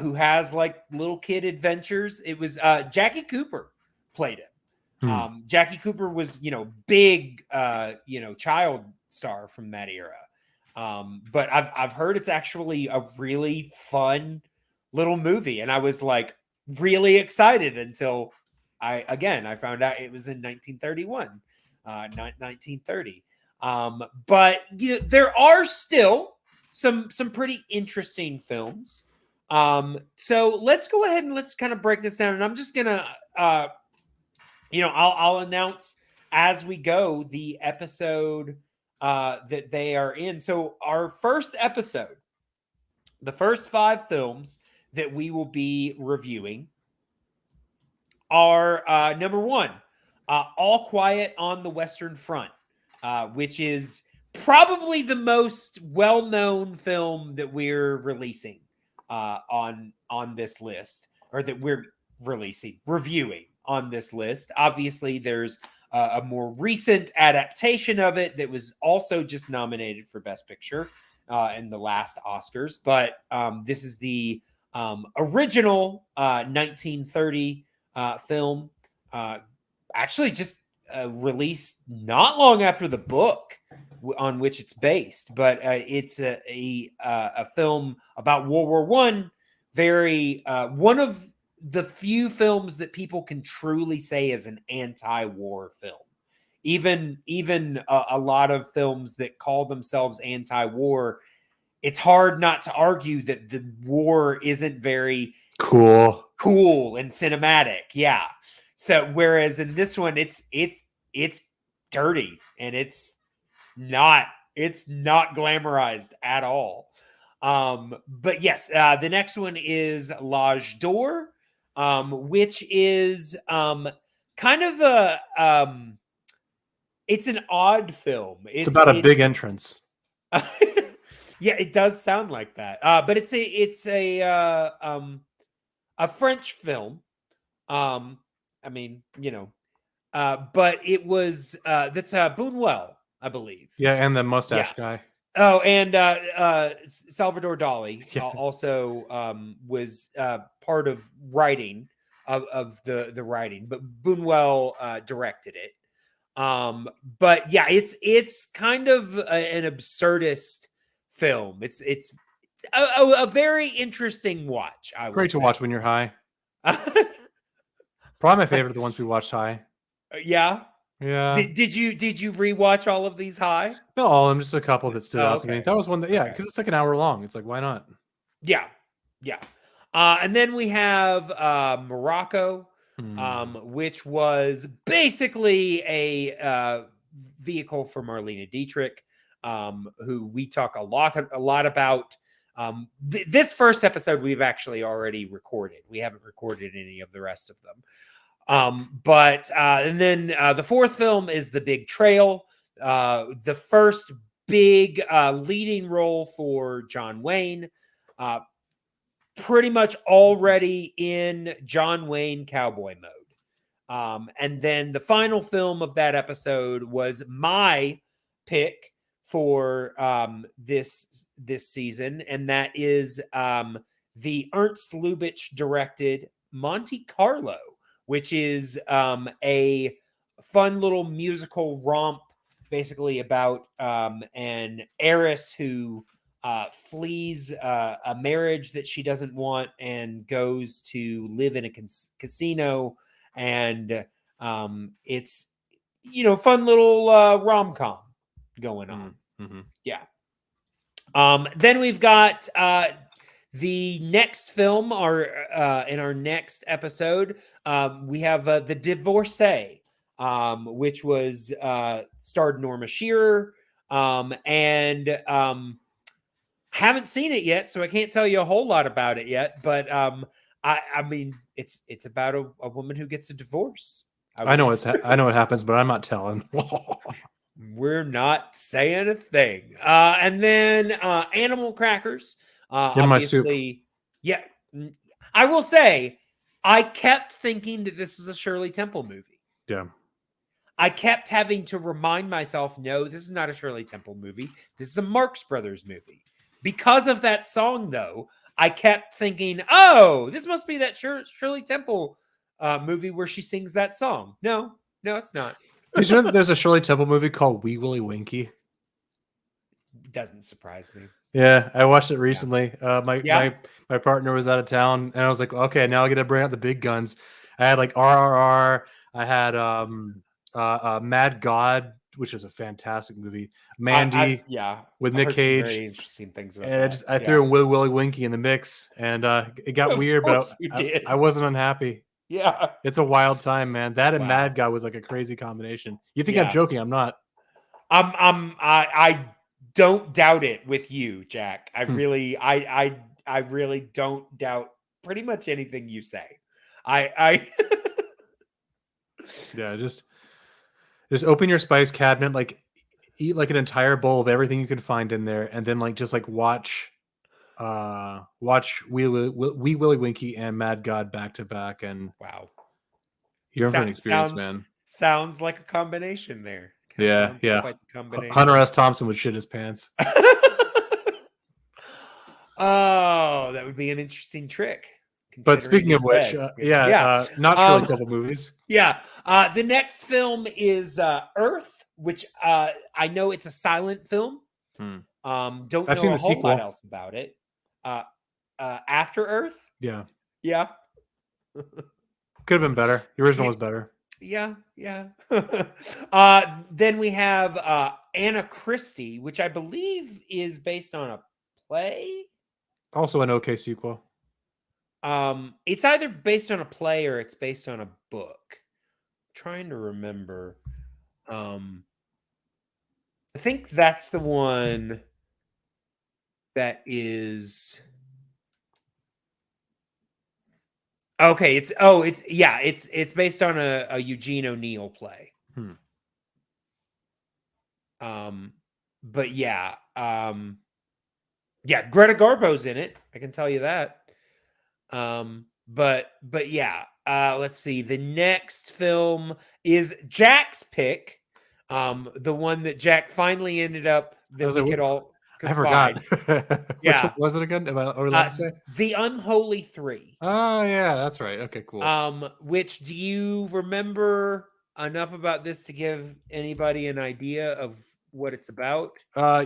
who has like little kid adventures. It was Jackie Cooper played it. Jackie Cooper was big child star from that era. But I've heard it's actually a really fun little movie, and I was like really excited until I found out it was in 1931, not 1930. But there are still some pretty interesting films. So let's go ahead and let's kind of break this down, and I'm just gonna I'll announce as we go the episode that they are in. So our first episode, the first 5 films that we will be reviewing are number 1, All Quiet on the Western Front, which is probably the most well-known film that we're releasing on this list, or that we're reviewing on this list. Obviously, there's a more recent adaptation of it that was also just nominated for Best Picture in the last Oscars, but this is the original 1930 film, actually just released not long after the book on which it's based, but it's a film about World War I. Very one of the few films that people can truly say is an anti-war film. Even a lot of films that call themselves anti-war, it's hard not to argue that the war isn't very cool and cinematic. Yeah. So whereas in this one, it's dirty and it's not glamorized at all. But yes, the next one is L'Âge d'Or, which is kind of a it's an odd film. It's about a big entrance. Yeah, it does sound like that. But it's a French film. I mean, but it was that's Buñuel, I believe. Yeah, and the Yeah. mustache guy. Oh, and Salvador Dali Yeah. also was part of writing of the writing, but Buñuel directed it. But yeah, it's kind of an absurdist film. It's a very interesting watch. I will Great to say. watch when you're high. Probably my favorite, the ones we watched high. Yeah. Yeah. Did you rewatch all of these high? Not all of them, just a couple that stood out to me. Okay. That was one that, yeah, Okay. because it's like an hour long. It's like, why not? Yeah. Yeah. And then we have Morocco, which was basically a vehicle for Marlene Dietrich, who we talk a lot about. This first episode we've actually already recorded. We haven't recorded any of the rest of them. And then the fourth film is The Big Trail, the first big leading role for John Wayne. Pretty much already in John Wayne cowboy mode. And then the final film of that episode was my pick for this season, and that is the Ernst Lubitsch directed Monte Carlo, which is a fun little musical romp, basically about an heiress who flees a marriage that she doesn't want and goes to live in a casino, and it's fun little rom-com going on. Mm-hmm. Yeah. Then we've got the next film, in our next episode, we have The Divorcee, which was starred Norma Shearer, and haven't seen it yet, so I can't tell you a whole lot about it yet. But I mean, it's about a woman who gets a divorce. I know what happens, but I'm not telling. We're not saying a thing. And then Animal Crackers. In my soup. Obviously, yeah. I will say, I kept thinking that this was a Shirley Temple movie. Yeah. I kept having to remind myself, no, this is not a Shirley Temple movie. This is a Marx Brothers movie. Because of that song, though, I kept thinking, oh, this must be that Shirley Temple movie where she sings that song. No, it's not. Did you know that there's a Shirley Temple movie called Wee Willie Winky? Doesn't surprise me. Yeah, I watched it recently. Yeah. My partner was out of town, and I was like, okay, now I got to bring out the big guns. I had like RRR. I had Mad God, which is a fantastic movie. Mandy, with Nick Cage. Very interesting things about and that. I threw in Willie Winky in the mix, and it got weird, but I wasn't unhappy. Yeah, it's a wild time, man. That and Mad Guy was like a crazy combination. You think I'm joking? I'm not. I don't doubt it with you, Jack. I really don't doubt pretty much anything you say. I yeah, just open your spice cabinet, like eat like an entire bowl of everything you can find in there, and then like watch Wee Willie Winky and Mad God back to back, and wow, you're in for an experience, man. Sounds like a combination there. Yeah. Quite the combination. Hunter S. Thompson would shit his pants. Oh, that would be an interesting trick. But speaking of which, not Shirley Temple movies. Yeah. The next film is Earth, which I know it's a silent film. Don't know a whole lot else about it. After Earth? Yeah. Yeah. Could have been better. The original was better. Yeah. Then we have Anna Christie, which I believe is based on a play. Also an okay sequel. It's either based on a play or it's based on a book. I'm trying to remember. I think that's the one that is. Okay, it's based on a Eugene O'Neill play. But yeah, Yeah, Greta Garbo's in it. I can tell you that. But yeah, let's see. The next film is Jack's pick. The one that Jack finally ended up that we could I forgot. find. Which one Yeah. was it again? Are we allowed to say? The Unholy Three. Oh yeah, that's right. Okay, cool. Which do you remember enough about this to give anybody an idea of what it's about?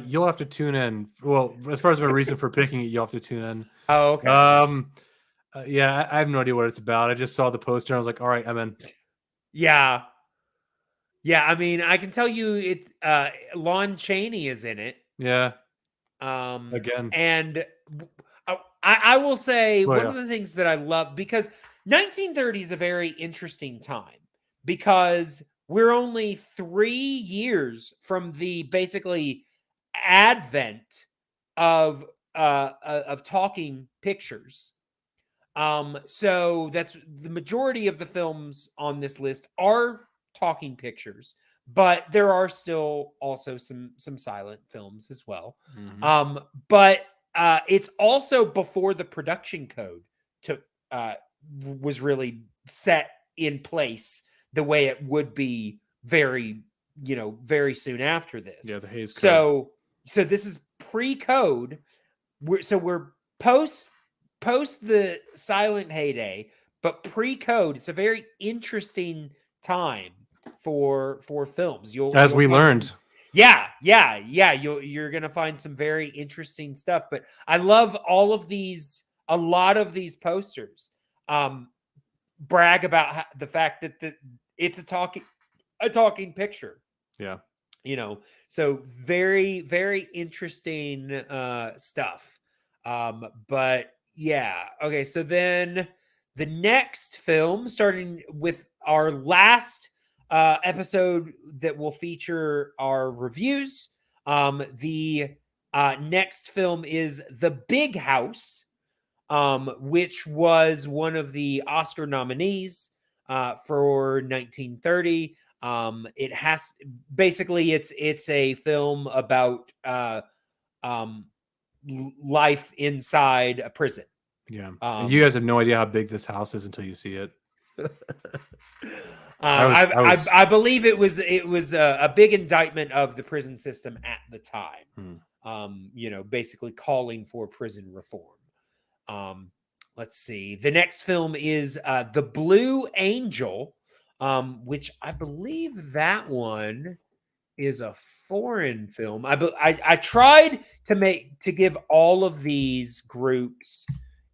You'll have to tune in. Well, as far as my reason for picking it, you'll have to tune in. Oh, okay. Yeah, I have no idea what it's about. I just saw the poster and I was like, all right, I'm in. Yeah. Yeah, I mean, I can tell you it's Lon Chaney is in it. Yeah. Again. And I will say one of the things that I love, because 1930 is a very interesting time, because we're only 3 years from the basically advent of talking pictures. So that's the majority of the films on this list are talking pictures, but there are still also some silent films as well. Mm-hmm. But it's also before the production code took was really set in place the way it would be very soon after this. Yeah, the Hays Code. So this is pre-code. We're post the silent heyday, but pre-code. It's a very interesting time for films. You'll learned. Yeah. You're gonna find some very interesting stuff. But I love all of these. A lot of these posters brag about the fact that it's a talking picture. Yeah. So very, very interesting stuff. But yeah, okay. So then the next film, starting with our last episode that will feature our reviews, the next film is The Big House, which was one of the Oscar nominees for 1930. It has basically it's a film about life inside a prison. Yeah, and you guys have no idea how big this house is until you see it. I believe it was a big indictment of the prison system at the time. Basically calling for prison reform. Let's see. The next film is The Blue Angel, which I believe that one is a foreign film. I tried to give all of these groups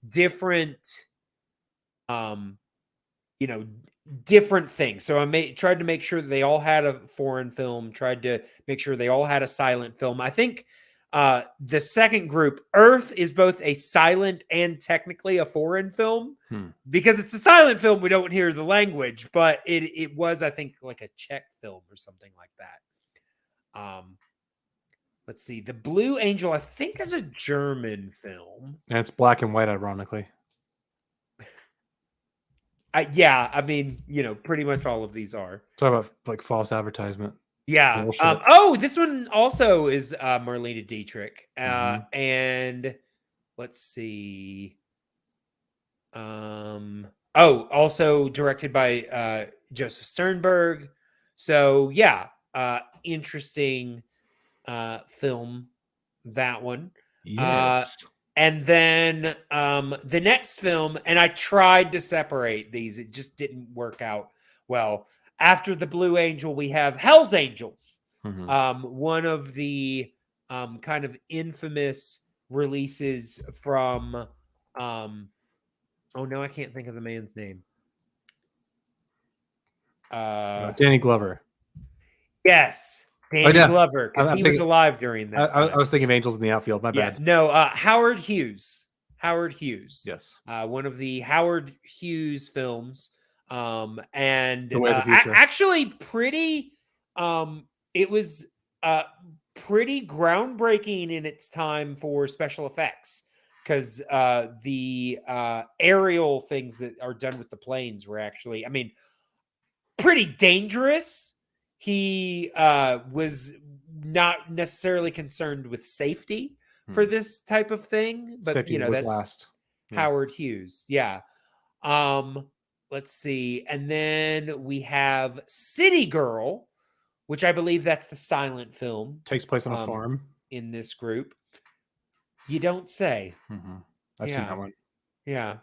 different different things. So I tried to make sure that they all had a foreign film, tried to make sure they all had a silent film. I think the second group, Earth, is both a silent and technically a foreign film. Because it's a silent film, we don't hear the language, but it was, I think, like a Czech film or something like that. Let's see. The Blue Angel, I think, is a German film. And it's black and white, ironically. Yeah, I mean, pretty much all of these are. Talk about like false advertisement. Yeah. This one also is Marlene Dietrich. And let's see. Also directed by Joseph Sternberg. So yeah, interesting film, that one. Yes. And then the next film, and I tried to separate these, it just didn't work out well. After The Blue Angel, we have Hell's Angels, one of the kind of infamous releases from oh no, I can't think of the man's name. Danny Glover. Yes, Danny Glover, because he was alive during that. I was thinking of Angels in the Outfield. My bad. No, Howard Hughes. Yes. One of the Howard Hughes films. And actually pretty it was pretty groundbreaking in its time for special effects, because the aerial things that are done with the planes were actually, I mean, pretty dangerous. He was not necessarily concerned with safety, for this type of thing, but Safety was that's last. Howard Hughes. Yeah. Let's see. And then we have City Girl, which I believe that's the silent film. Takes place on a farm. In this group. You don't say. I've seen that one. Yeah.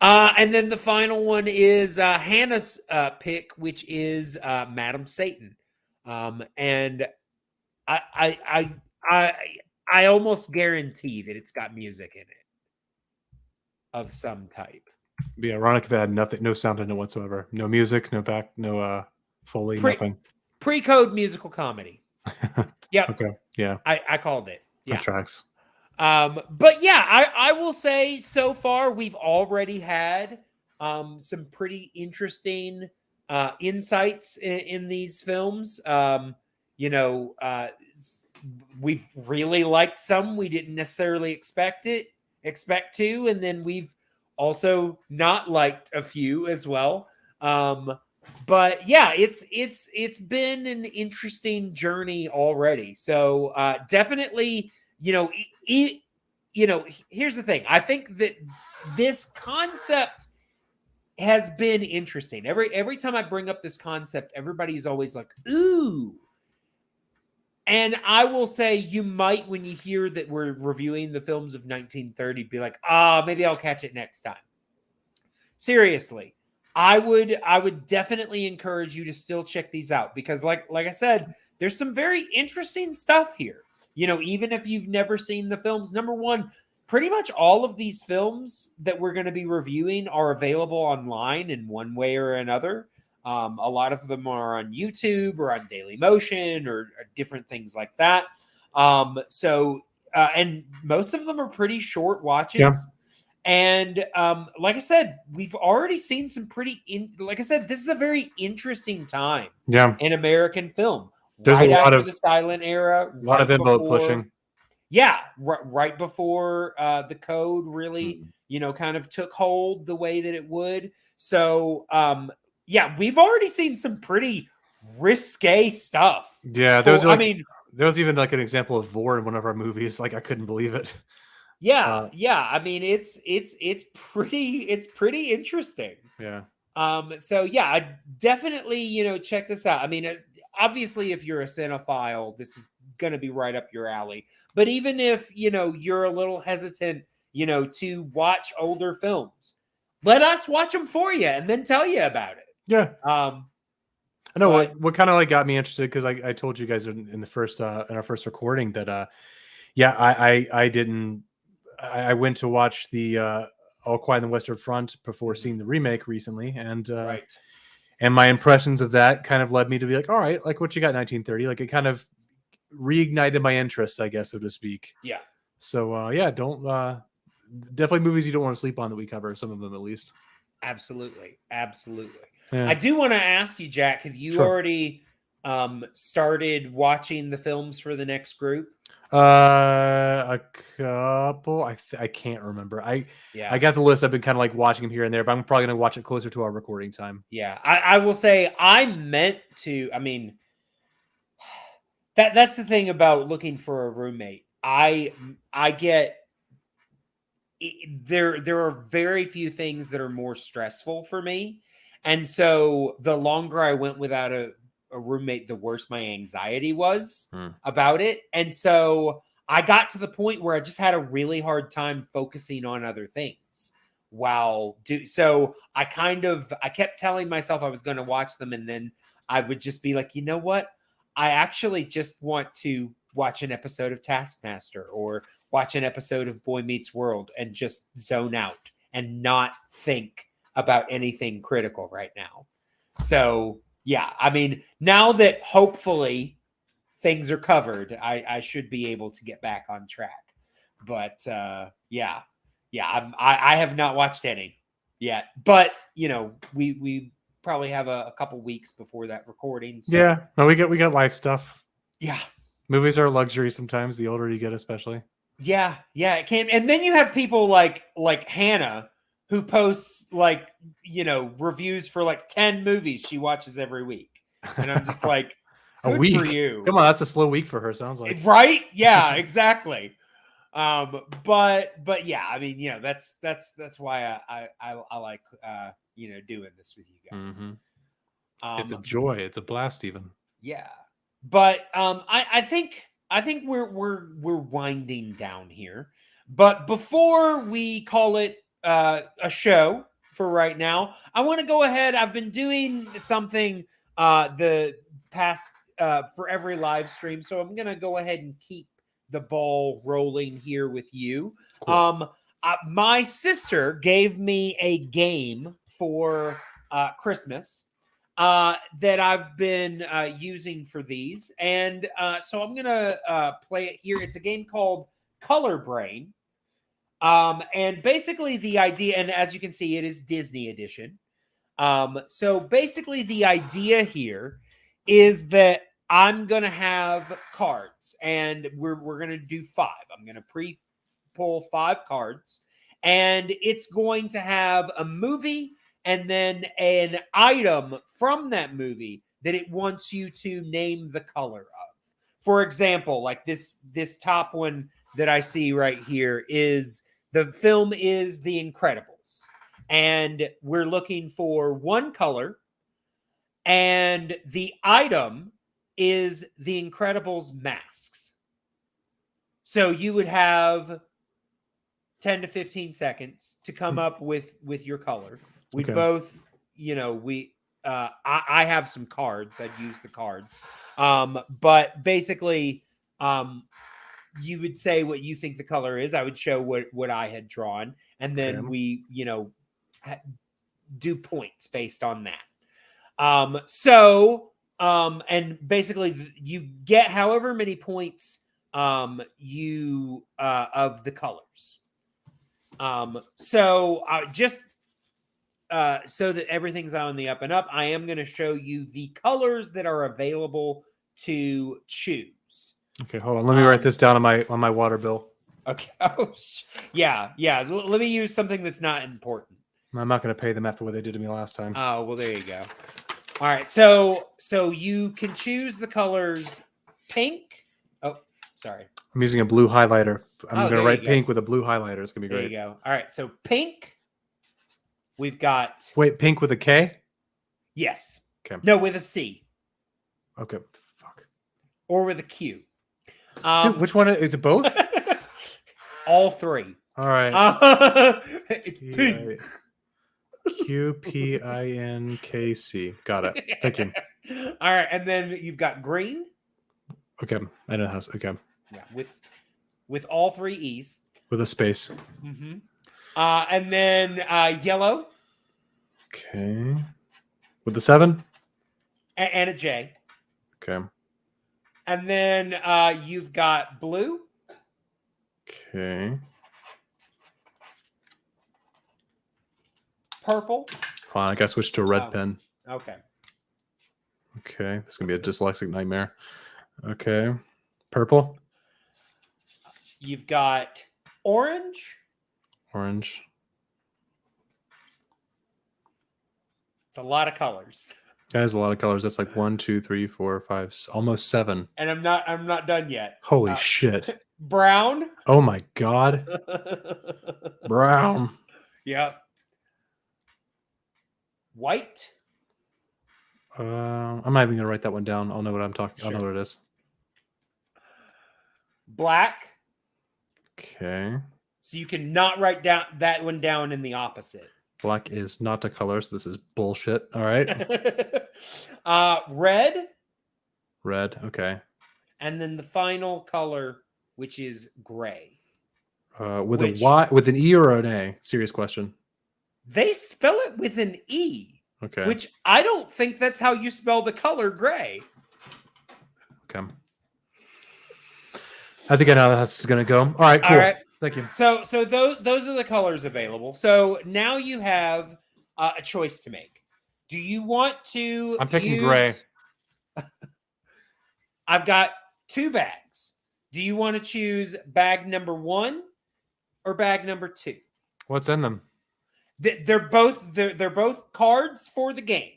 And then the final one is Hannah's pick, which is Madam Satan. And I almost guarantee that it's got music in it of some type. It'd be ironic if it had nothing, no sound in it whatsoever. No music, no Foley, nothing. Pre-code musical comedy. Yep. Okay. Yeah. I called it. Yeah. That tracks. But yeah, I will say so far we've already had some pretty interesting insights in these films. We've really liked some we didn't necessarily expect to, and then we've also not liked a few as well. But yeah, it's been an interesting journey already. So definitely, here's the thing. I think that this concept has been interesting. Every time I bring up this concept, everybody's always like, ooh. And I will say you might, when you hear that we're reviewing the films of 1930, be like, maybe I'll catch it next time. Seriously. I would definitely encourage you to still check these out because like I said, there's some very interesting stuff here. Even if you've never seen the films, number one, pretty much all of these films that we're going to be reviewing are available online in one way or another. A lot of them are on YouTube or on Dailymotion or different things like that. And most of them are pretty short watches. Yeah. And like I said, we've already seen some like I said, this is a very interesting time in American film. There's right a lot after of the silent era. A lot of envelope pushing. Yeah, right before the code really, kind of took hold the way that it would. So, yeah, we've already seen some pretty risque stuff. Yeah, there was even like an example of Vore in one of our movies. Like I couldn't believe it. Yeah, I mean, it's pretty interesting. Yeah. So yeah, I definitely, check this out. I mean, obviously if you're a cinephile, this is going to be right up your alley. But even if, you're a little hesitant, to watch older films, let us watch them for you and then tell you about it. Yeah. I know what kind of like got me interested because I told you guys in the first in our first recording that I went to watch the All Quiet on the Western Front before seeing the remake recently, and and my impressions of that kind of led me to be like, all right, like what you got in 1930, like it kind of reignited my interest, I guess, so to speak. Yeah. So don't definitely movies you don't want to sleep on that we cover, some of them at least. Absolutely. Yeah. I do want to ask you, Jack, have you already started watching the films for the next group? A couple. I can't remember. I got the list. I've been kind of like watching them here and there, but I'm probably gonna watch it closer to our recording time. Yeah, I will say I meant to. I mean, that's the thing about looking for a roommate. I get there are very few things that are more stressful for me, and so the longer I went without a roommate, the worse my anxiety was about it. And so I got to the point where I just had a really hard time focusing on other things so I kept telling myself I was going to watch them. And then I would just be like, you know what? I actually just want to watch an episode of Taskmaster or watch an episode of Boy Meets World and just zone out and not think about anything critical right now. So yeah, I mean, now that hopefully things are covered, I should be able to get back on track. But I have not watched any yet. But we probably have a couple weeks before that recording. So. Yeah, no, we got life stuff. Yeah, movies are a luxury sometimes. The older you get, especially. Yeah, it can. And then you have people like Hannah, who posts reviews for 10 movies she watches every week. And I'm just like, Good A week. for you. Come on, that's a slow week for her. Sounds like. Right? Yeah, exactly. But yeah, I mean, that's why I like doing this with you guys. Mm-hmm. It's a joy. It's a blast, even. Yeah, but I think we're winding down here. But before we call it a show for right now, I want to go ahead. I've been doing something the past for every live stream, so I'm gonna go ahead and keep the ball rolling here with you. Cool. My sister gave me a game for Christmas that I've been using for these. And so I'm going to play it here. It's a game called Color Brain. And basically the idea, and as you can see, it is Disney edition. So basically the idea here is that I'm going to have cards, and we're going to do 5. I'm going to pre-pull 5 cards, and it's going to have a movie and then an item from that movie that it wants you to name the color of. For example, like this top one that I see right here is the film is The Incredibles, and we're looking for one color, and the item is The Incredibles masks. So you would have 10 to 15 seconds to come up with your color. We both, I have some cards. I'd use the cards. But basically, you would say what you think the color is. I would show what I had drawn. And then we, do points based on that. And basically you get however many points you of the colors. So that everything's on the up and up, I am going to show you the colors that are available to choose. Okay, hold on. Let me write this down on my water bill. Okay. Oh, yeah. Let me use something that's not important. I'm not going to pay them after what they did to me last time. Oh, well, there you go. All right. So you can choose the colors pink. Oh, sorry. I'm using a blue highlighter. I'm going to write pink with a blue highlighter. It's going to be great. There you go. All right. So pink. We've got. Wait, pink with a K? Yes. Okay. No, with a C. Okay. Fuck. Or with a Q. Dude, which one is it? Both? All 3. All right. It's pink. QPINKC. Got it. Thank you. All right, and then you've got green. Okay, I know how. Okay. Yeah, with all 3 E's. With a space. Mm-hmm. And then yellow. Okay. With the 7. And a J. Okay. And then you've got blue. Okay. Purple. Hold on, I got to switch to a red pen. Okay. Okay, this is going to be a dyslexic nightmare. Okay. Purple. You've got orange. Orange. It's a lot of colors. That is a lot of colors. That's like 1, 2, 3, 4, 5, almost 7. And I'm not done yet. Holy shit. Brown. Oh my God. Brown. Yep. White. I'm not even gonna write that one down. I'll know what I'm talking. Sure. I'll know what it is. Black. Okay. So you cannot write down that one down in the opposite. Black is not a color, so this is bullshit. All right. Red. Red. Okay. And then the final color, which is gray. With a Y, with an E or an A? Serious question. They spell it with an E. Okay. Which I don't think that's how you spell the color gray. Okay. I think I know how this is going to go. All right, cool. All right. Thank you. So those are the colors available. So now you have a choice to make. Do you want to I'm picking gray. I've got 2 bags. Do you want to choose bag number 1 or bag number 2? What's in them? They're both cards for the game.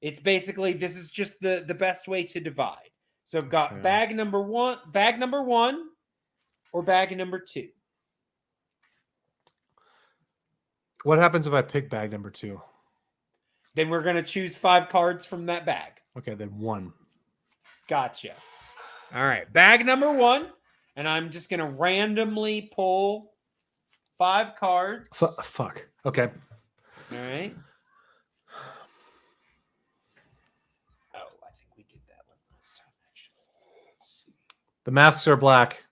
It's basically, this is just the best way to divide. So I've got Okay. bag number one, or bag number 2. What happens if I pick bag number 2? Then we're going to choose 5 cards from that bag. Okay, then 1. Gotcha. All right, bag number 1. And I'm just going to randomly pull 5 cards. Fuck. Okay. All right. Oh, I think we did that one last time, actually. Let's see. The masks are black.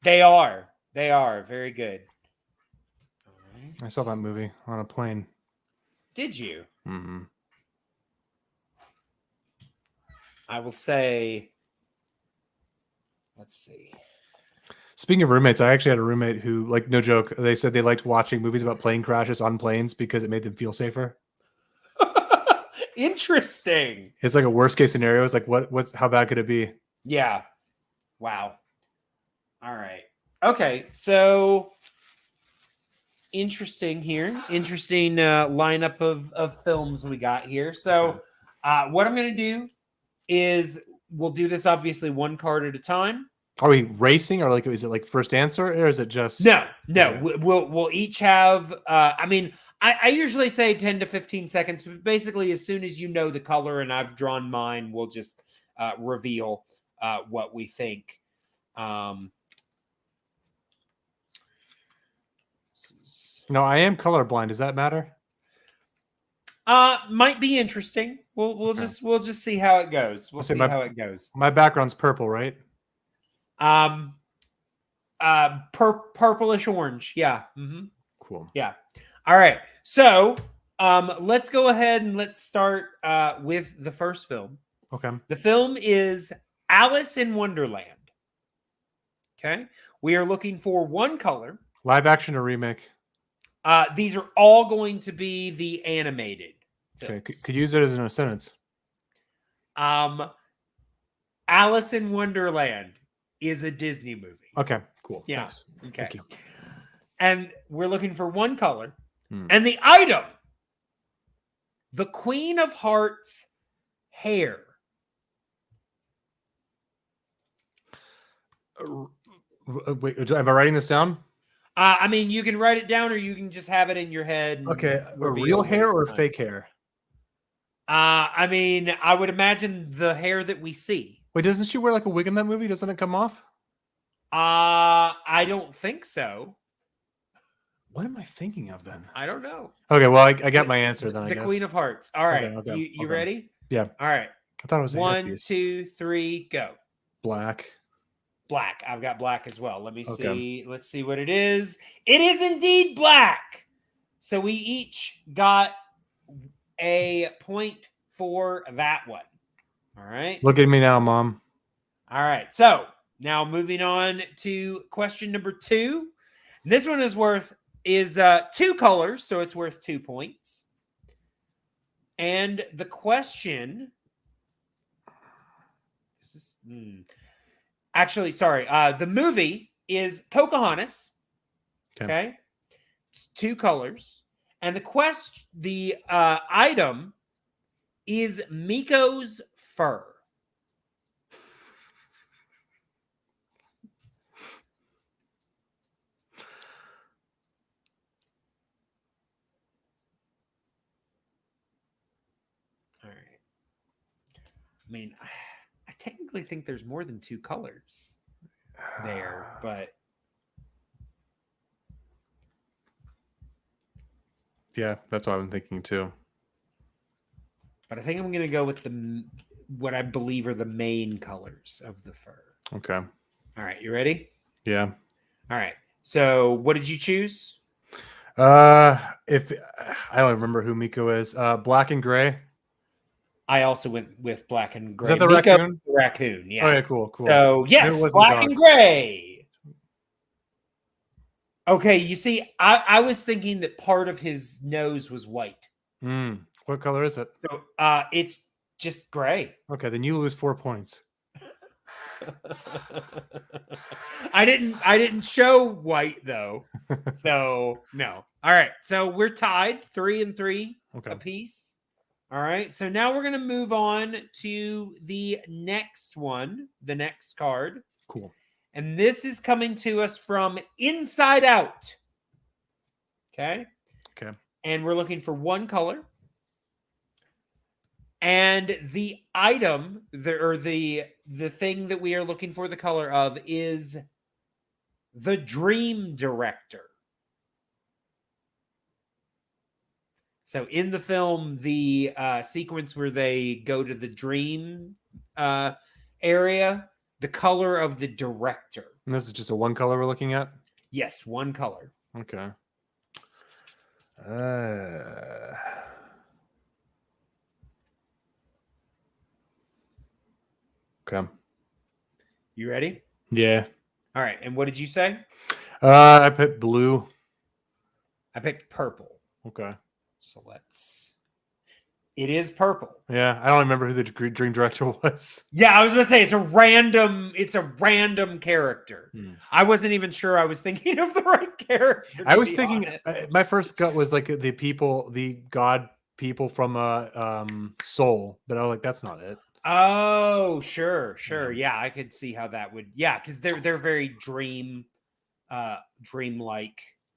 They are. Very good. All right. I saw that movie on a plane. Did you? Mm-hmm. I will say, let's see. Speaking of roommates, I actually had a roommate who, like, no joke, they said they liked watching movies about plane crashes on planes because it made them feel safer. Interesting. It's like a worst case scenario. It's like, how bad could it be? Yeah. Wow. All right. Okay. So interesting here. Interesting lineup of films we got here. So what I'm going to do is we'll do this obviously 1 card at a time. Are we racing, or like, is it like first answer, or is it just No. Okay. We'll each have. I mean, I usually say 10 to 15 seconds, but basically, as soon as you know the color and I've drawn mine, we'll just reveal what we think. No, I am colorblind. Does that matter? Might be interesting. We'll just see how it goes. We'll see how it goes. My background's purple, right? Purplish orange. Yeah. Mm-hmm. Cool. Yeah. All right. So, let's go ahead and let's start with the first film. Okay. The film is Alice in Wonderland. Okay. We are looking for 1 color. Live action or remake? These are all going to be the animated films. Okay. Could use it as in a sentence. Alice in Wonderland is a Disney movie. Okay. Cool. Yeah. Thanks. Okay. Thank you. And we're looking for 1 color. And the item, the Queen of Hearts hair. Wait, am I writing this down? I mean, you can write it down, or you can just have it in your head. Okay, a real hair or fake hair? I mean, I would imagine the hair that we see. Wait, doesn't she wear like a wig in that movie? Doesn't it come off? I don't think so. What am I thinking of then? I don't know. Okay, well, I got my answer then. I guess guess. The Queen of Hearts. All right, Okay. You ready? Yeah. All right. I thought it was 1, 2, 3, go. Black. Black. I've got black as well. Let me Okay. see. Let's see what it is. It is indeed black. So we each got a point for that one. All right. Look at me now, Mom. All right. So now moving on to question number 2. This one is 2 colors, so it's worth 2 points. And the question actually, sorry. The movie is Pocahontas. Okay. It's 2 colors. And the item is Miko's fur. All right. I mean, I technically think there's more than 2 colors there, but yeah, that's what I'm thinking too. But I think I'm going to go with what I believe are the main colors of the fur. Okay. All right, you ready? Yeah. All right. So, what did you choose? If I don't remember who Miko is, black and gray. I also went with black and gray. Is that the Miko, raccoon? the raccoon, yeah. Oh, yeah, cool. So, yes, black and gray. Okay, you see, I was thinking that part of his nose was white. What color is it? So, it's just gray. Okay, then you lose 4 points. I didn't show white though. So, no. All right. So, we're tied 3-3 apiece. All right. So now we're going to move on to the next one, the next card. Cool. And this is coming to us from Inside Out. Okay. Okay. And we're looking for one color. And the item, the thing that we are looking for the color of is the Dream Director. So in the film, the sequence where they go to the dream area, the color of the director. And this is just a one color we're looking at? Yes, one color. Okay. Okay. You ready? Yeah. All right. And what did you say? I picked blue. I picked purple. Okay. So it is purple. Yeah, I don't remember who the dream director was. Yeah, I was gonna say it's a random character. I wasn't even sure I was thinking of the right character. I was thinking my first gut was like the god people from Soul, but I was like, that's not it. Oh, sure. Yeah, I could see how that would. Yeah, because they're very dreamlike.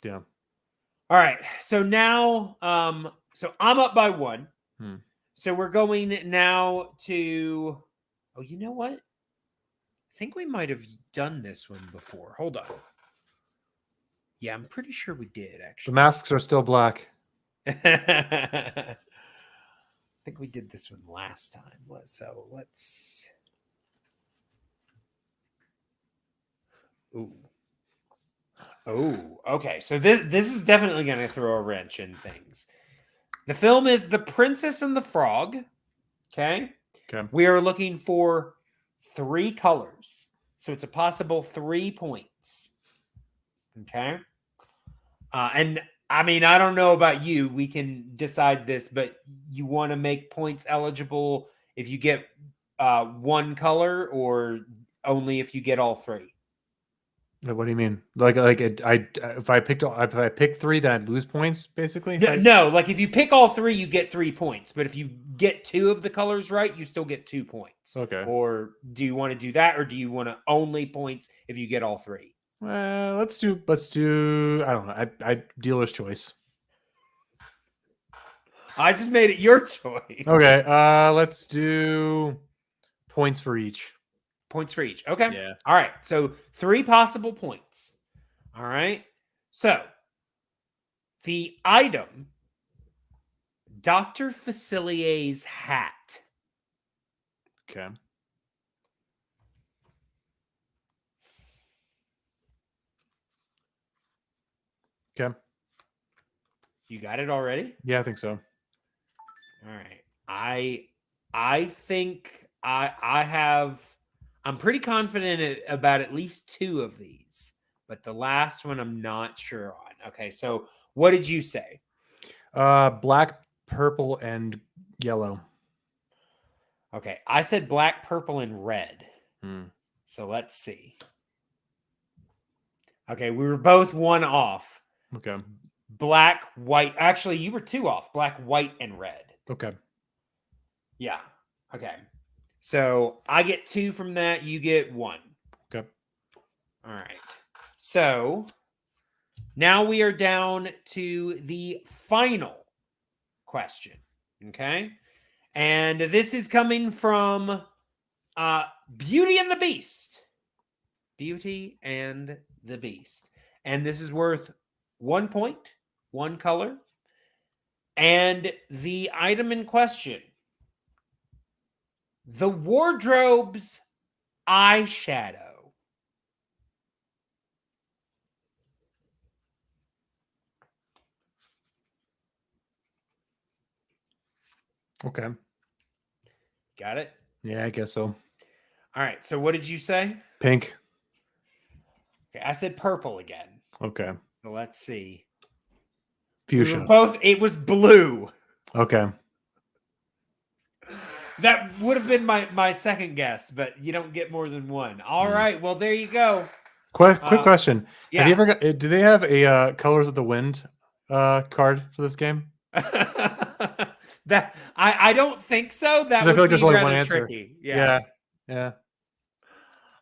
Yeah. All right. So now, so I'm up by one. So we're going now to. Oh, you know what? I think we might have done this one before. Hold on. Yeah, I'm pretty sure we did actually. The masks are still black. I think we did this one last time. So let's. Ooh. Oh, okay. So this is definitely going to throw a wrench in things. The film is The Princess and the Frog. Okay. Okay. We are looking for 3 colors. So it's a possible 3 points. Okay. And I mean, I don't know about you. We can decide this, but you want to make points eligible if you get one color or only if you get all 3? What do you mean? If I pick 3, then I'd lose points, basically? No, like if you pick all 3, you get 3 points. But if you get 2 of the colors right, you still get 2 points. Okay. Or do you want to do that, or do you want to only points if you get all 3? Let's do. I don't know. I dealer's choice. I just made it your choice. Okay. Let's do points for each. Points for each. Okay. Yeah. All right. So 3 possible points. All right. So the item, Dr. Facilier's hat. Okay. Okay. You got it already? Yeah, I think so. All right. I think I'm pretty confident about at least 2 of these, but the last one I'm not sure on. Okay, so what did you say? Black, purple, and yellow. Okay, I said black, purple, and red. So let's see. Okay, we were both 1 off. Okay. Black, white. Actually, you were 2 off. Black, white, and red. Okay. Yeah. Okay. So I get 2 from that. You get 1. Okay. All right. So now we are down to the final question. Okay. And this is coming from Beauty and the Beast. Beauty and the Beast. And this is worth 1 point, 1 color. And the item in question, the wardrobe's eyeshadow. Okay. Got it? Yeah, I guess so. All right. So what did you say? Pink. Okay, I said purple again. Okay. So let's see. Fuchsia. We were both. It was blue. Okay. That would have been my second guess, but you don't get more than 1. All right. Well, there you go. Quick question. Yeah. Have you ever got? Do they have a Colors of the Wind card for this game? That I don't think so. That 'Cause I would feel like be there's only one rather answer. tricky. Yeah.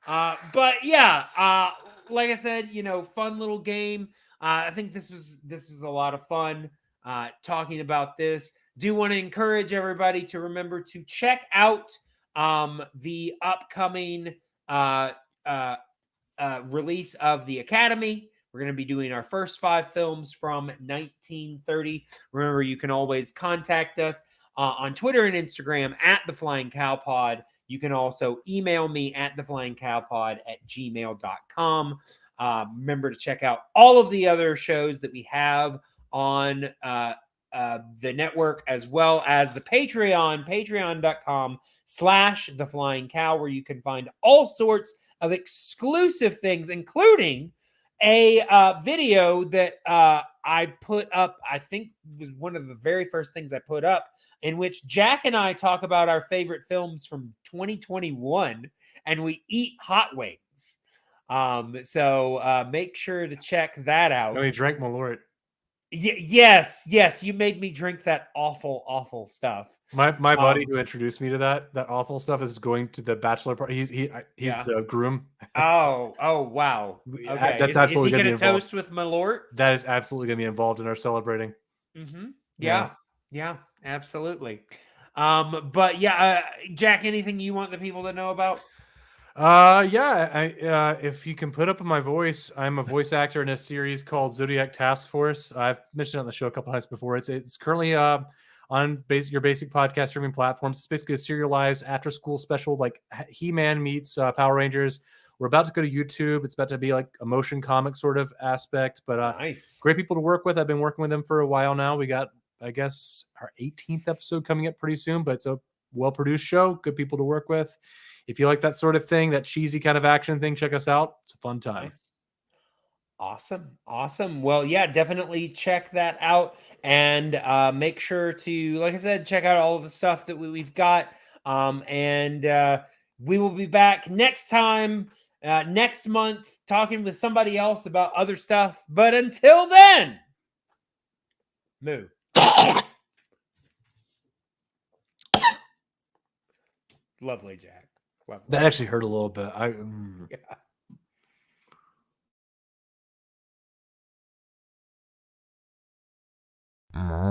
But yeah, like I said, fun little game. I think this was a lot of fun talking about this. Do want to encourage everybody to remember to check out the upcoming release of the Academy. We're going to be doing our first 5 films from 1930. Remember, you can always contact us on Twitter and Instagram at The Flying Cow Pod. You can also email me at theflyingcowpod@gmail.com. Remember to check out all of the other shows that we have on the network, as well as the Patreon, patreon.com/theflyingcow, where you can find all sorts of exclusive things, including a video that I put up, I think was one of the very first things I put up, in which Jack and I talk about our favorite films from 2021, and we eat hot wings. So make sure to check that out. And we drank Malort. Yes, you made me drink that awful stuff. My buddy who introduced me to that awful stuff is going to the bachelor party. He's the groom. Oh wow. Okay. That's Is absolutely he going to gonna be involved. toast with Malort? That is absolutely going to be involved in our celebrating. Mm-hmm. Yeah, absolutely. But yeah, Jack, anything you want the people to know about? If you can put up my voice, I'm a voice actor in a series called Zodiac Task Force. I've mentioned it on the show a couple times before. It's currently on your basic podcast streaming platforms. It's basically a serialized after school special, like He-Man meets Power Rangers. We're about to go to YouTube. It's about to be like a motion comic sort of aspect, but Nice. Great people to work with. I've been working with them for a while now. We got, I guess, our 18th episode coming up pretty soon, but it's a well-produced show. Good people to work with. If you like that sort of thing, that cheesy kind of action thing, check us out. It's a fun time. Nice. Awesome. Well, yeah, definitely check that out, and make sure to, like I said, check out all of the stuff that we've got. And we will be back next time, next month, talking with somebody else about other stuff. But until then, moo. Lovely, Jack. Lovely. That actually hurt a little bit. Yeah. Mm.